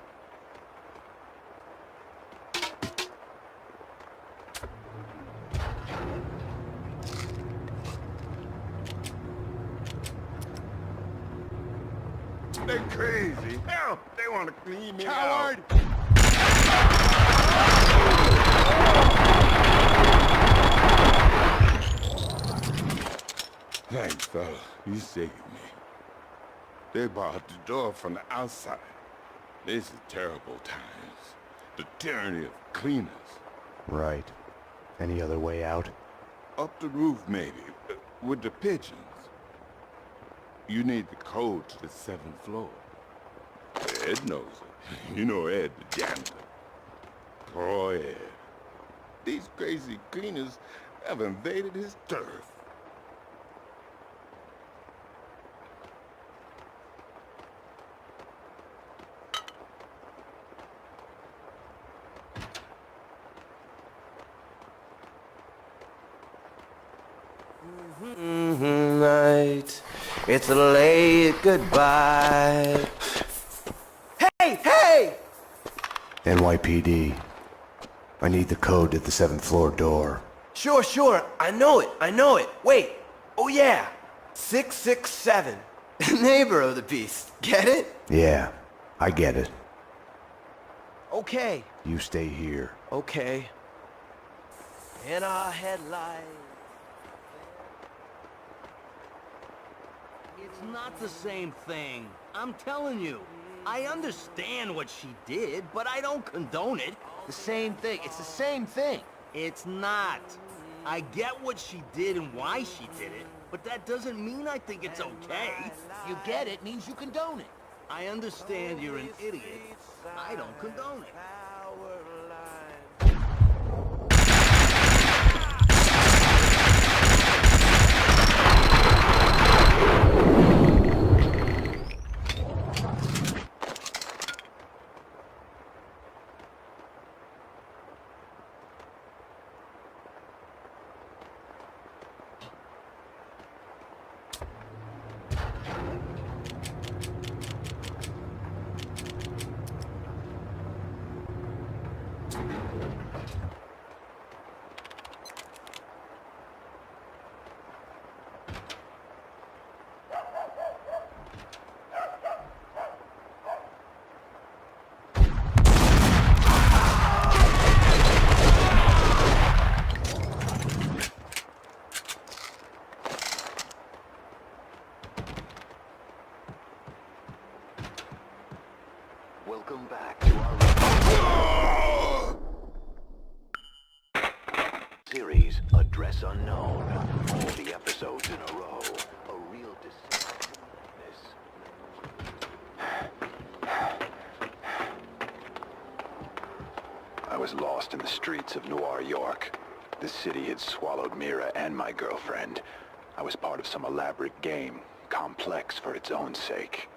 They're crazy. Hell, they want to clean me out. Thanks, fella. You saved me. They barred the door from the outside. This is terrible times. The tyranny of cleaners. Right. Any other way out? Up the roof, maybe, with the pigeons. You need the code to the 7th floor. Ed knows it. You know Ed, the janitor. Poor Ed. These crazy cleaners have invaded his turf. Night, it's a late goodbye. Hey, hey! NYPD. I need the code to the 7th floor door. Sure, I know it. Wait, oh yeah, 667. Neighbor of the beast, get it? Yeah, I get it. Okay. You stay here. Okay. In our headlights. It's not the same thing. I'm telling you. I understand what she did, but I don't condone it. The same thing. It's the same thing. It's not. I get what she did and why she did it, but that doesn't mean I think it's okay. You get it means you condone it. I understand you're an idiot. I don't condone it. Welcome back to our series, Address Unknown. All the episodes in a row. A real descent to madness. I was lost in the streets of Noir York. The city had swallowed Mira and my girlfriend. I was part of some elaborate game, complex for its own sake.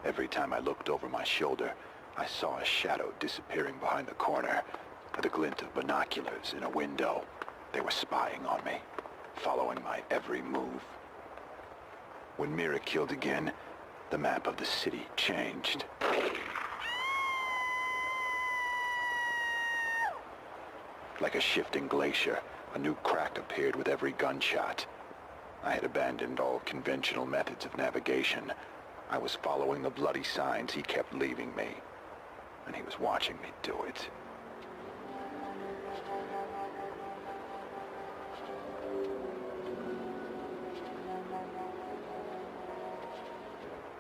Every time I looked over my shoulder, I saw a shadow disappearing behind the corner, with a glint of binoculars in a window. They were spying on me, following my every move. When Mira killed again, the map of the city changed. Like a shifting glacier, a new crack appeared with every gunshot. I had abandoned all conventional methods of navigation. I was following the bloody signs he kept leaving me, and he was watching me do it.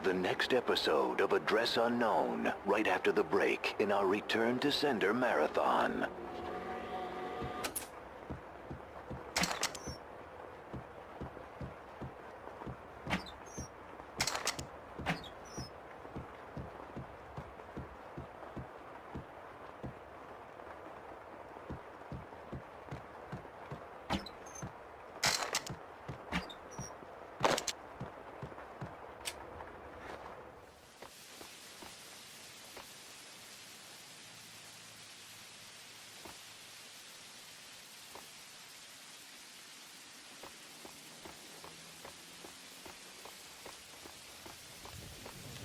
The next episode of Address Unknown, right after the break in our Return to Sender marathon.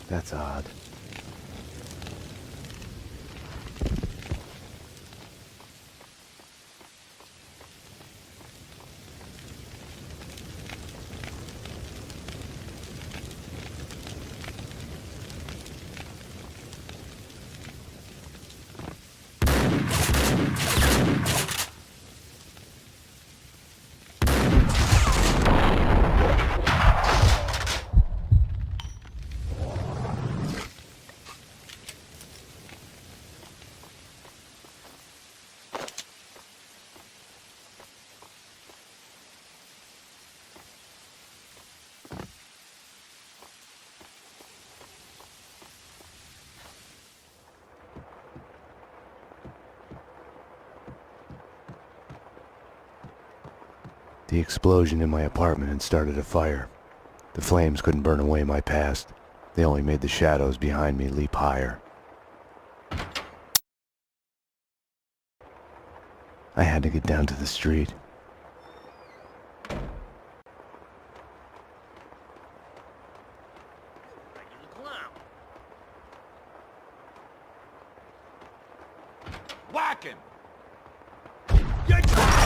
That's odd. The explosion in my apartment had started a fire. The flames couldn't burn away my past. They only made the shadows behind me leap higher. I had to get down to the street. Whack him! Take that!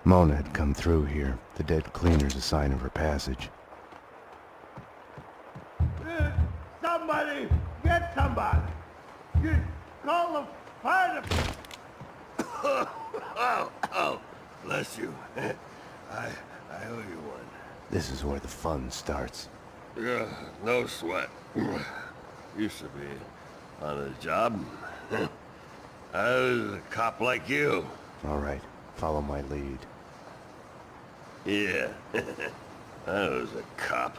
Mona had come through here. The dead cleaner's a sign of her passage. Somebody! Get somebody! Call the fire department! Oh, bless you. I owe you one. This is where the fun starts. Yeah, no sweat. Used to be on a job. I was a cop like you. All right, follow my lead. Yeah, I was a cop.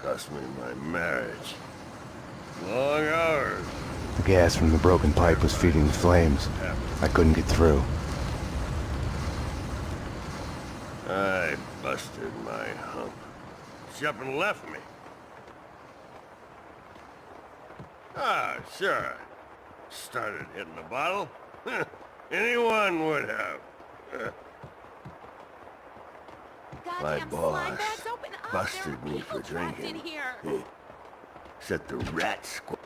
Cost me my marriage. Long hours. The gas from the broken pipe was feeding the flames. I couldn't get through. I busted my hump. She up and left me. Ah, sure. Started hitting the bottle. Anyone would have. My boss busted me for drinking. Set the rat squad.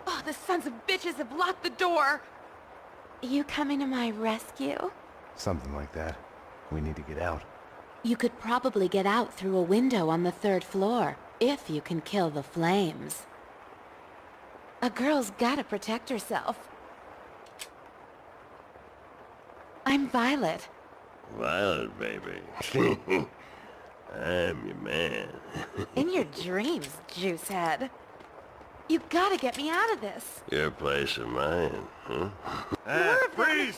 Oh, the sons of bitches have locked the door! You coming to my rescue? Something like that. We need to get out. You could probably get out through a window on the 3rd floor, if you can kill the flames. A girl's gotta protect herself. I'm Violet. Violet, baby. I'm your man. In your dreams, Juicehead. You gotta get me out of this. Your place or mine, huh? Freeze,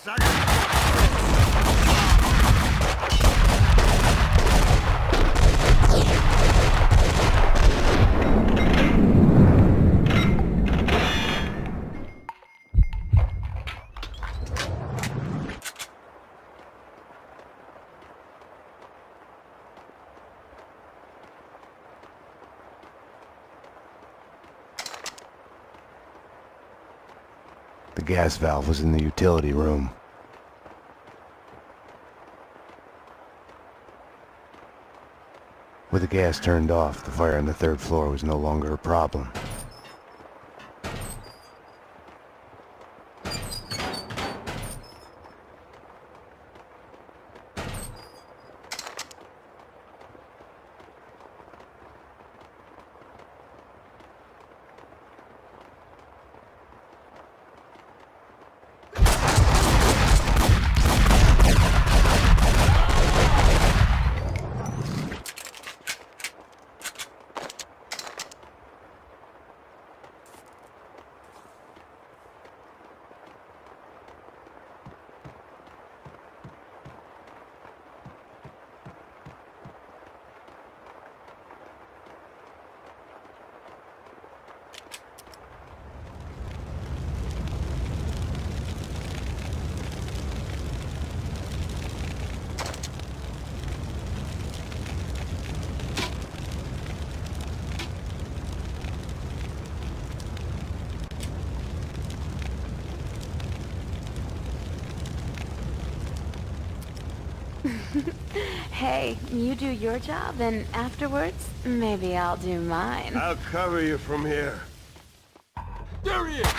The gas valve was in the utility room. With the gas turned off, the fire on the 3rd floor was no longer a problem. Hey, you do your job, and afterwards, maybe I'll do mine. I'll cover you from here. There he is!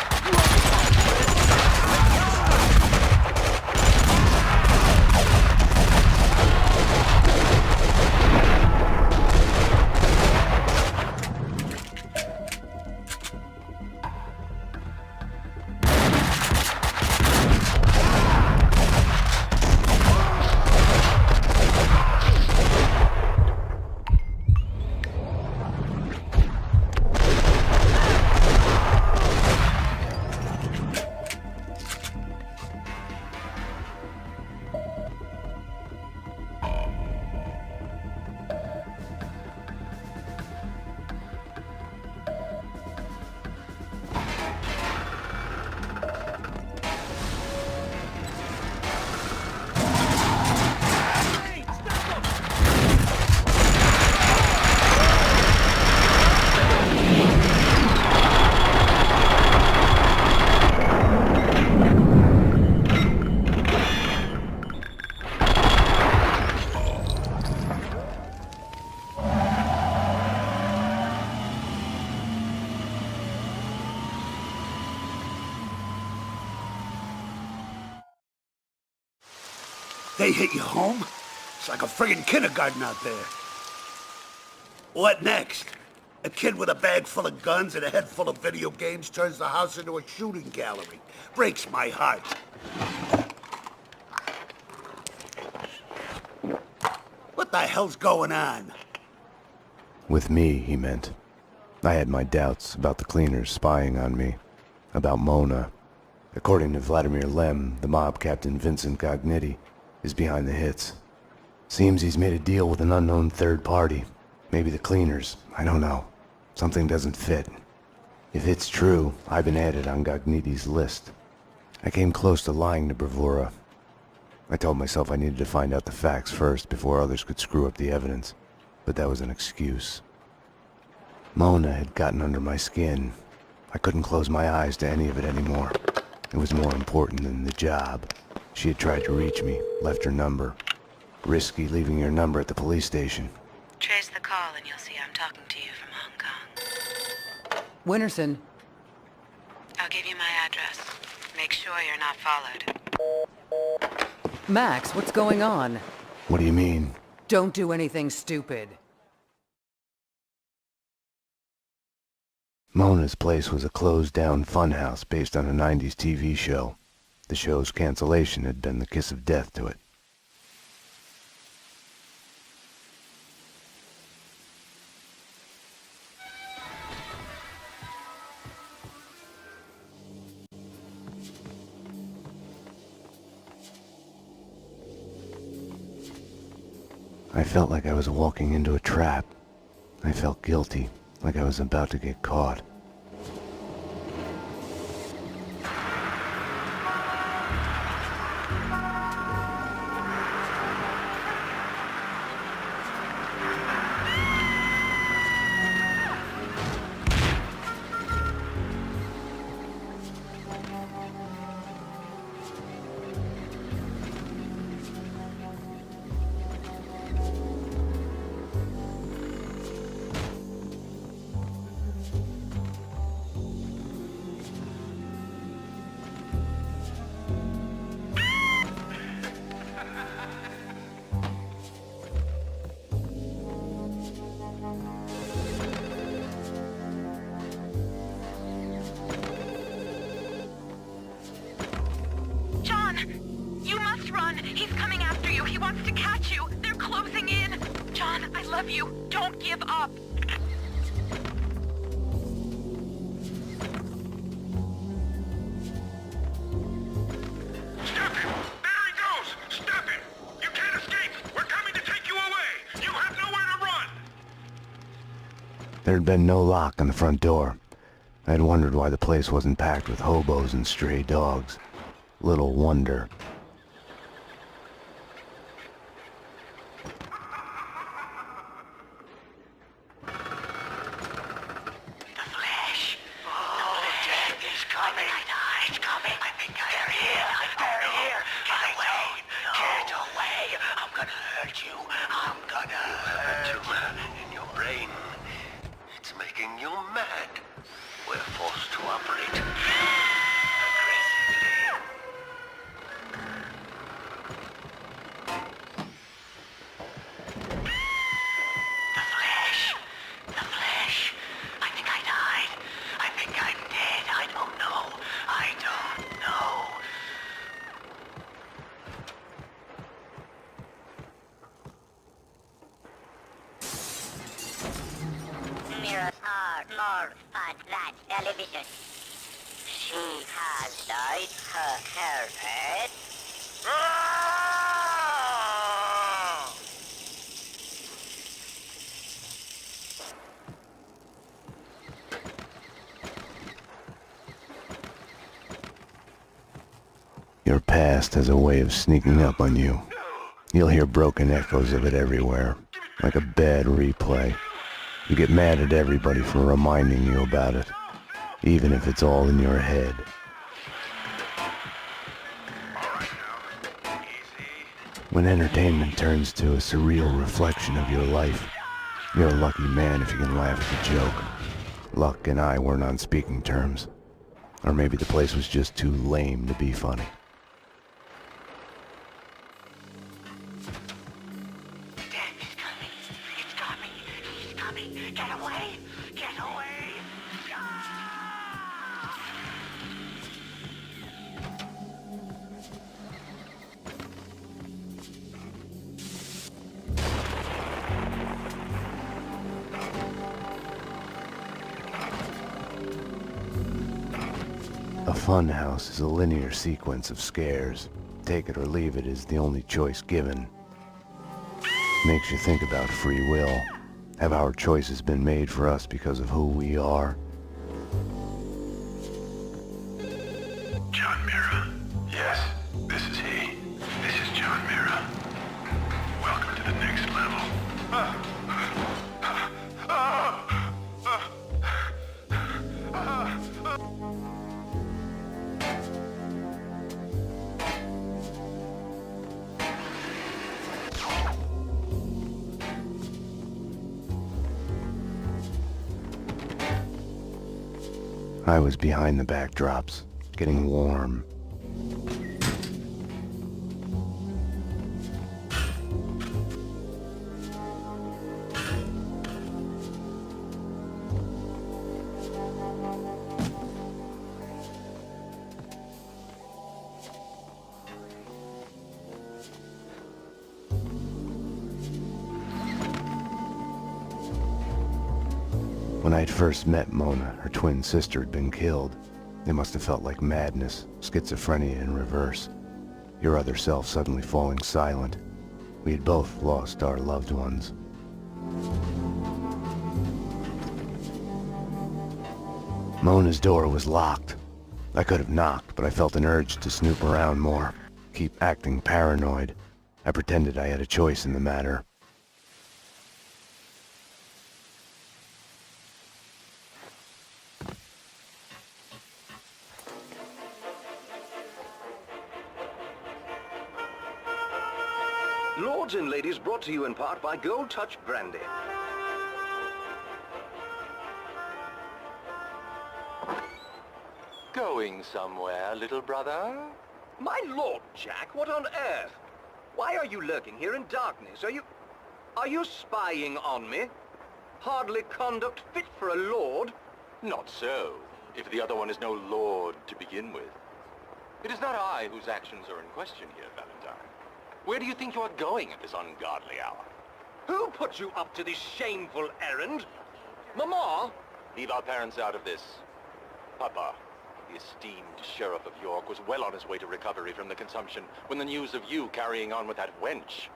They hit you home? It's like a friggin' kindergarten out there. What next? A kid with a bag full of guns and a head full of video games turns the house into a shooting gallery. Breaks my heart. What the hell's going on? With me, he meant. I had my doubts about the cleaners spying on me. About Mona. According to Vladimir Lem, the mob captain Vincent Gognitti is behind the hits. Seems he's made a deal with an unknown third party. Maybe the cleaners. I don't know. Something doesn't fit. If it's true, I've been added on Gognitti's list. I came close to lying to Bravura. I told myself I needed to find out the facts first before others could screw up the evidence. But that was an excuse. Mona had gotten under my skin. I couldn't close my eyes to any of it anymore. It was more important than the job. She had tried to reach me, left her number. Risky leaving your number at the police station. Trace the call and you'll see I'm talking to you from Hong Kong. Winterson. I'll give you my address. Make sure you're not followed. Max, what's going on? What do you mean? Don't do anything stupid. Mona's place was a closed-down funhouse based on a 90s TV show. The show's cancellation had been the kiss of death to it. I felt like I was walking into a trap. I felt guilty, like I was about to get caught. He's coming after you. He wants to catch you. They're closing in. John, I love you. Don't give up. Stop it! There he goes! Stop it! You can't escape! We're coming to take you away! You have nowhere to run! There had been no lock on the front door. I had wondered why the place wasn't packed with hobos and stray dogs. Little wonder. more at that television. She has dyed her hair red. Your past has a way of sneaking up on you. You'll hear broken echoes of it everywhere, like a bad replay. You get mad at everybody for reminding you about it, even if it's all in your head. When entertainment turns to a surreal reflection of your life, you're a lucky man if you can laugh at the joke. Luck and I weren't on speaking terms. Or maybe the place was just too lame to be funny. A fun house is a linear sequence of scares. Take it or leave it is the only choice given. Makes you think about free will. Have our choices been made for us because of who we are? John Mira. Yes, this is he. This is John Mira. Welcome to the next level. I was behind the backdrops, getting warm. When I'd first met Mona, her twin sister had been killed. It must have felt like madness, schizophrenia in reverse. Your other self suddenly falling silent. We had both lost our loved ones. Mona's door was locked. I could have knocked, but I felt an urge to snoop around more, keep acting paranoid. I pretended I had a choice in the matter. Lords and ladies, brought to you in part by Gold Touch Brandy. Going somewhere, little brother? My lord, Jack, what on earth? Why are you lurking here in darkness? Are you spying on me? Hardly conduct fit for a lord? Not so, if the other one is no lord to begin with. It is not I whose actions are in question here, Valentine. Where do you think you are going at this ungodly hour? Who put you up to this shameful errand? Mama? Leave our parents out of this. Papa, the esteemed Sheriff of York, was well on his way to recovery from the consumption when the news of you carrying on with that wench,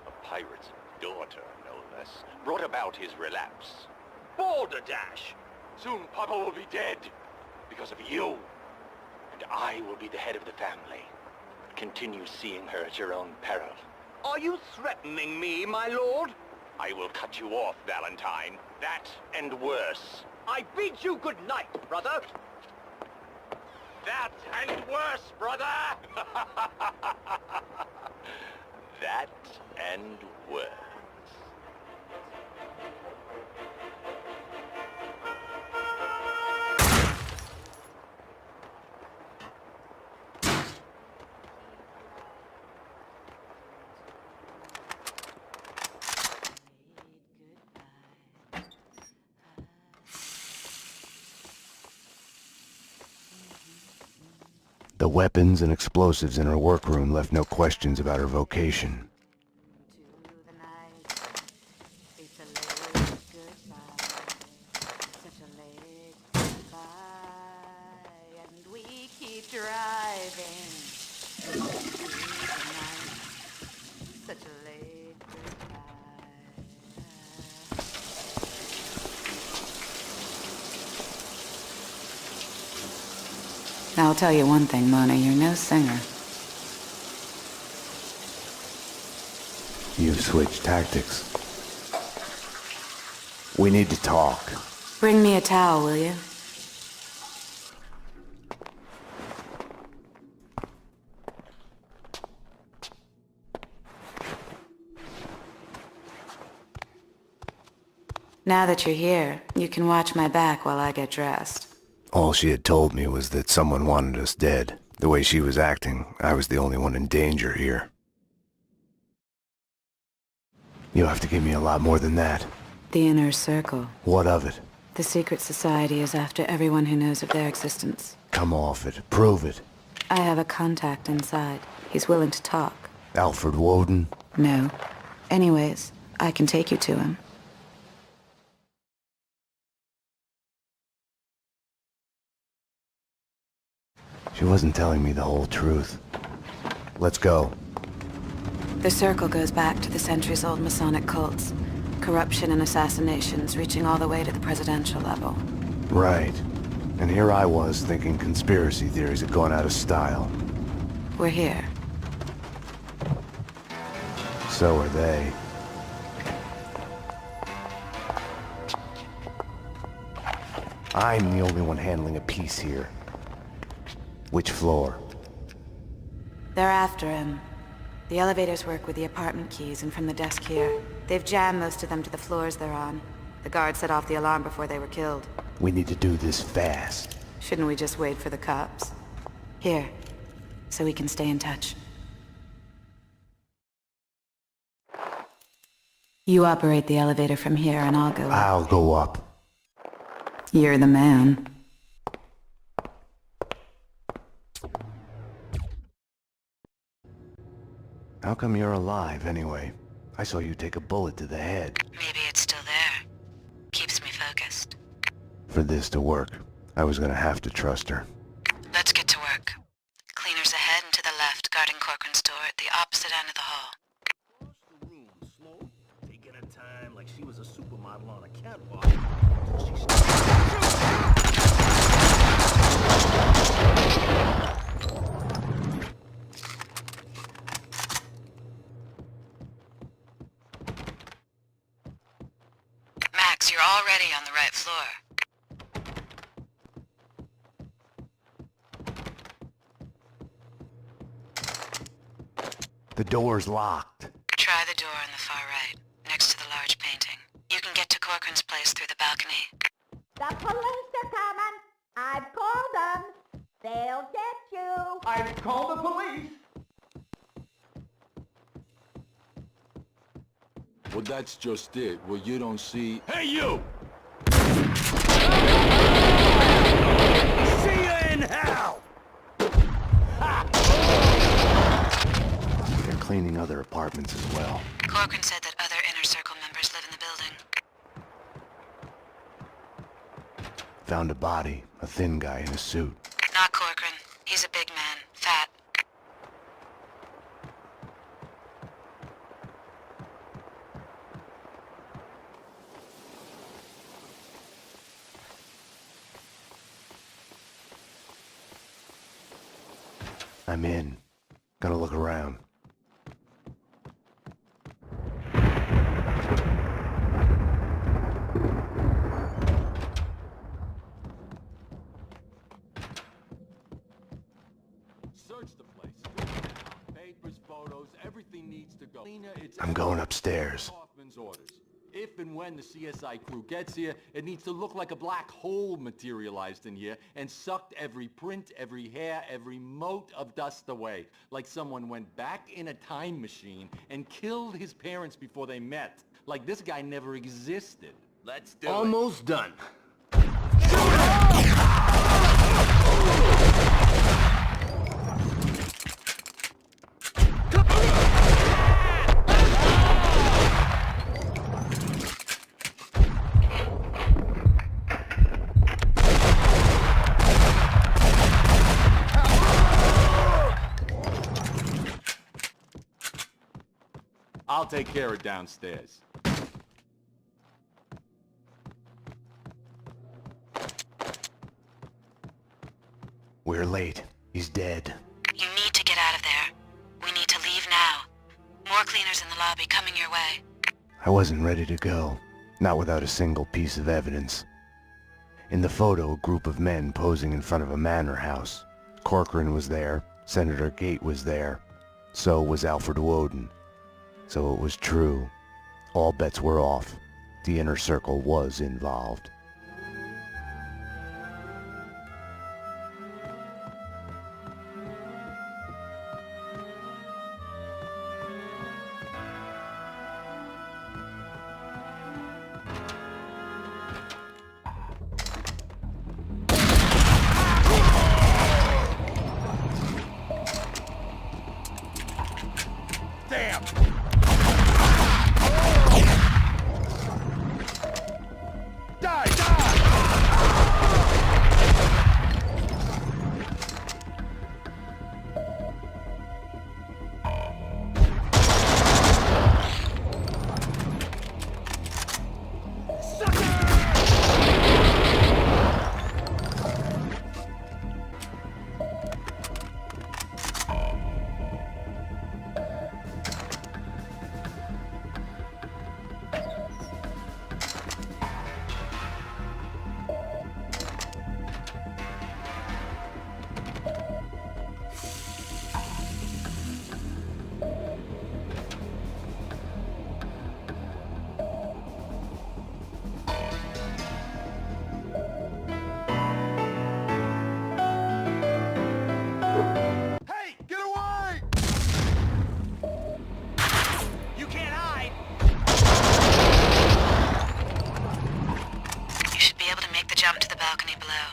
a pirate's daughter, no less, brought about his relapse. Balderdash! Soon Papa will be dead because of you. And I will be the head of the family. Continue seeing her at your own peril. Are you threatening me, my lord? I will cut you off, Valentine. That and worse. I bid you good night, brother. That and worse, brother! That and worse. The weapons and explosives in her workroom left no questions about her vocation. To the night, it's a late goodbye. Such a late I'll tell you one thing, Mona, you're no singer. You've switched tactics. We need to talk. Bring me a towel, will you? Now that you're here, you can watch my back while I get dressed. All she had told me was that someone wanted us dead. The way she was acting, I was the only one in danger here. You'll have to give me a lot more than that. The Inner Circle. What of it? The secret society is after everyone who knows of their existence. Come off it. Prove it. I have a contact inside. He's willing to talk. Alfred Woden? No. Anyways, I can take you to him. She wasn't telling me the whole truth. Let's go. The Circle goes back to the centuries-old Masonic cults. Corruption and assassinations reaching all the way to the presidential level. Right. And here I was thinking conspiracy theories had gone out of style. We're here. So are they. I'm the only one handling a piece here. Which floor? They're after him. The elevators work with the apartment keys and from the desk here. They've jammed most of them to the floors they're on. The guards set off the alarm before they were killed. We need to do this fast. Shouldn't we just wait for the cops? Here, so we can stay in touch. You operate the elevator from here and I'll go up. I'll go up. You're the man. How come you're alive, anyway? I saw you take a bullet to the head. Maybe it's still there. Keeps me focused. For this to work, I was gonna have to trust her. Let's get to work. Cleaners ahead and to the left, guarding Corcoran's door at the opposite end of the hall. Across the room, slow, taking her time like she was a supermodel on a catwalk. Max, you're already on the right floor. The door's locked. Try the door on the far right, next to the large painting. You can get to Corcoran's place through the balcony. The police are coming. I've called them. They'll get you. I've called the police. Well, that's just it. Well, you don't see... Hey, you! See you in hell! They're cleaning other apartments as well. Corcoran said that other Inner Circle members live in the building. Found a body, a thin guy in a suit. Not Corcoran. He's a big man, fat. I'm in. Gotta look around. Search the place. Papers, photos, everything needs to go. I'm going upstairs. Hoffman's orders. If and when the CSI crew gets here, it needs to look like a black hole materialized in here and sucked every print, every hair, every mote of dust away. Like someone went back in a time machine and killed his parents before they met. Like this guy never existed. Let's do it. Almost done. I'll take care of downstairs. We're Better late. He's dead. You need to get out of there. We need to leave now. More cleaners in the lobby coming your way. I wasn't ready to go. Not without a single piece of evidence. In the photo, a group of men posing in front of a manor house. Corcoran was there. Senator Gate was there. So was Alfred Woden. So it was true. All bets were off. The inner circle was involved. Damn! Die! Jump to the balcony below.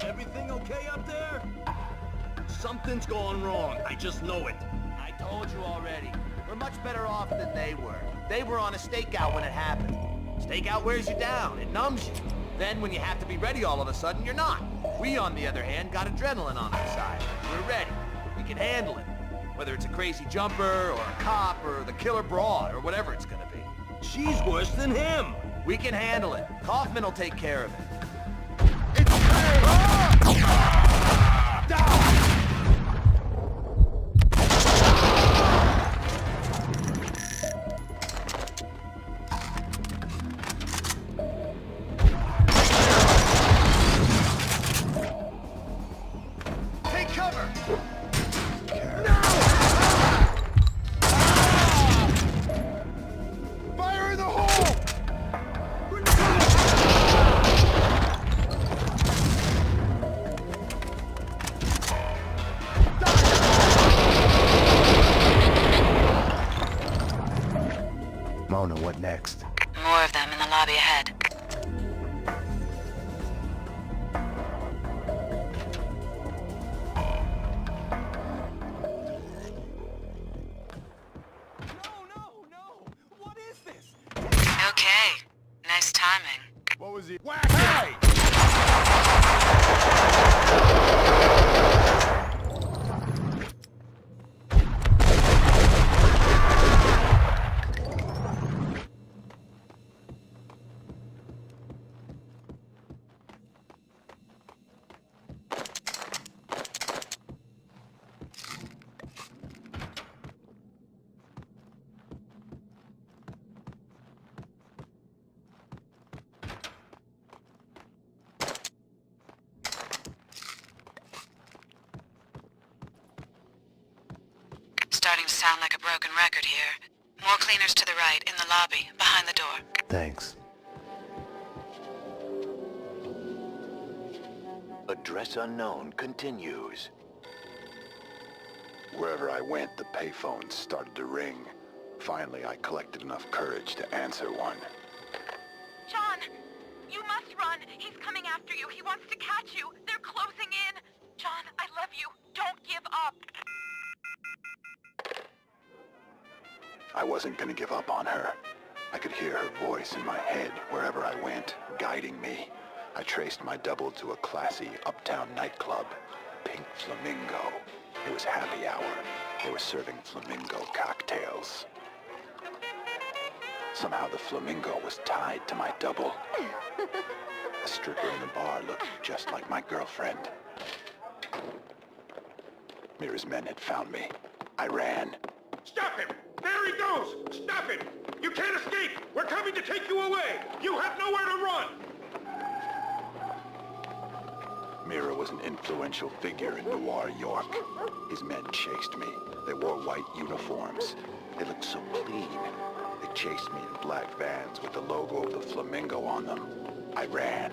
Everything okay up there? Something's going wrong. I just know it. I told you already. We're much better off than they were. They were on a stakeout when it happened. Stakeout wears you down. It numbs you. Then when you have to be ready all of a sudden, you're not. We, on the other hand, got adrenaline on our side. We're ready. We can handle it. Whether it's a crazy jumper, or a cop, or the killer broad, or whatever it's gonna be. She's worse than him. We can handle it. Kaufman will take care of it. Take cover! Fire in the hole! Mona, what next? More of them in the lobby ahead. Okay. Nice timing. What was he? Whack! Hey! Starting to sound like a broken record here. More cleaners to the right, in the lobby, behind the door. Thanks. Address unknown continues. Wherever I went, the payphones started to ring. Finally, I collected enough courage to answer one. John, you must run. He's coming after you. He wants to catch you. They're closing in. John, I love you. Don't give up. I wasn't gonna give up on her. I could hear her voice in my head wherever I went, guiding me. I traced my double to a classy uptown nightclub, Pink Flamingo. It was happy hour. They were serving flamingo cocktails. Somehow the flamingo was tied to my double. A stripper in the bar looked just like my girlfriend. Mira's men had found me. I ran. Stop him! There he goes! Stop it! You can't escape! We're coming to take you away! You have nowhere to run! Mira was an influential figure in Noir York. His men chased me. They wore white uniforms. They looked so clean. They chased me in black vans with the logo of the flamingo on them. I ran.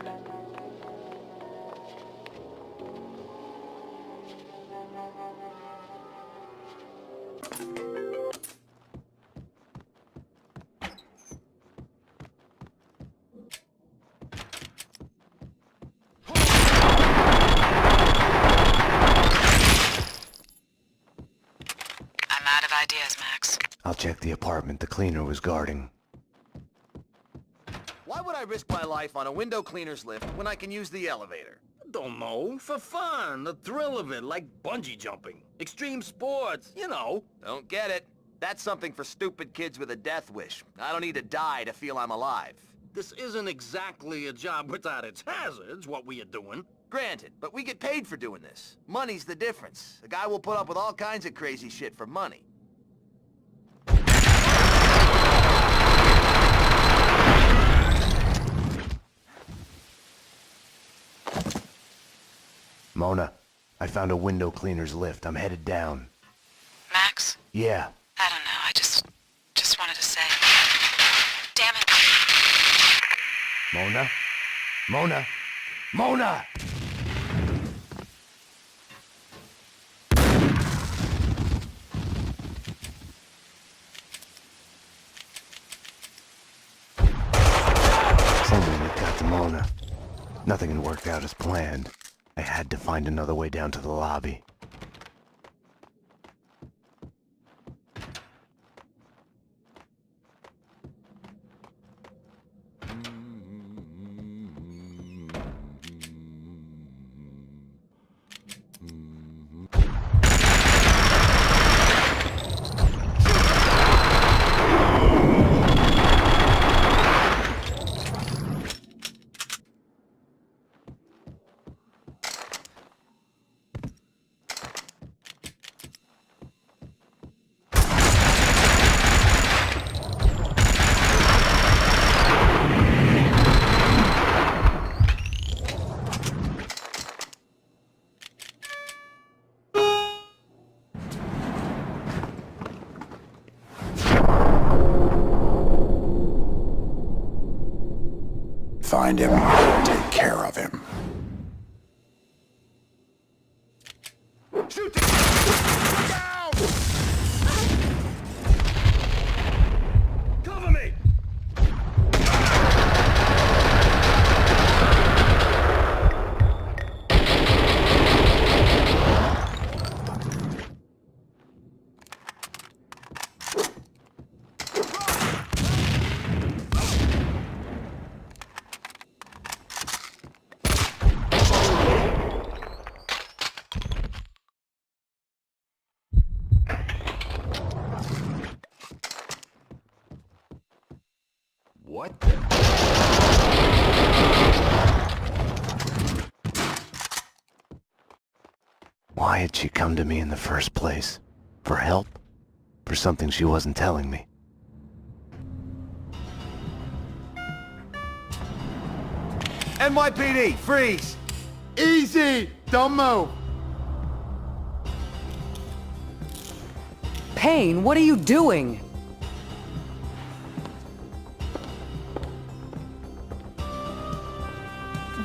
I'm out of ideas, Max. I'll check the apartment the cleaner was guarding. Why would I risk my life on a window cleaner's lift when I can use the elevator? Don't know. For fun. The thrill of it, like bungee jumping. Extreme sports, you know. Don't get it. That's something for stupid kids with a death wish. I don't need to die to feel I'm alive. This isn't exactly a job without its hazards, what we are doing. Granted, but we get paid for doing this. Money's the difference. A guy will put up with all kinds of crazy shit for money. Mona, I found a window cleaner's lift. I'm headed down. Max? Yeah. I don't know. I just wanted to say. Damn it. Mona? Mona? Mona! Someone had got to Mona. Nothing had worked out as planned. I had to find another way down to the lobby. Find him, take care of him. Shoot! Down! Cover me! What the? Why had she come to me in the first place? For help? For something she wasn't telling me? NYPD, freeze! Easy! Don't move! Payne, what are you doing?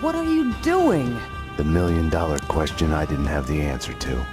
What are you doing? The $1 million question I didn't have the answer to.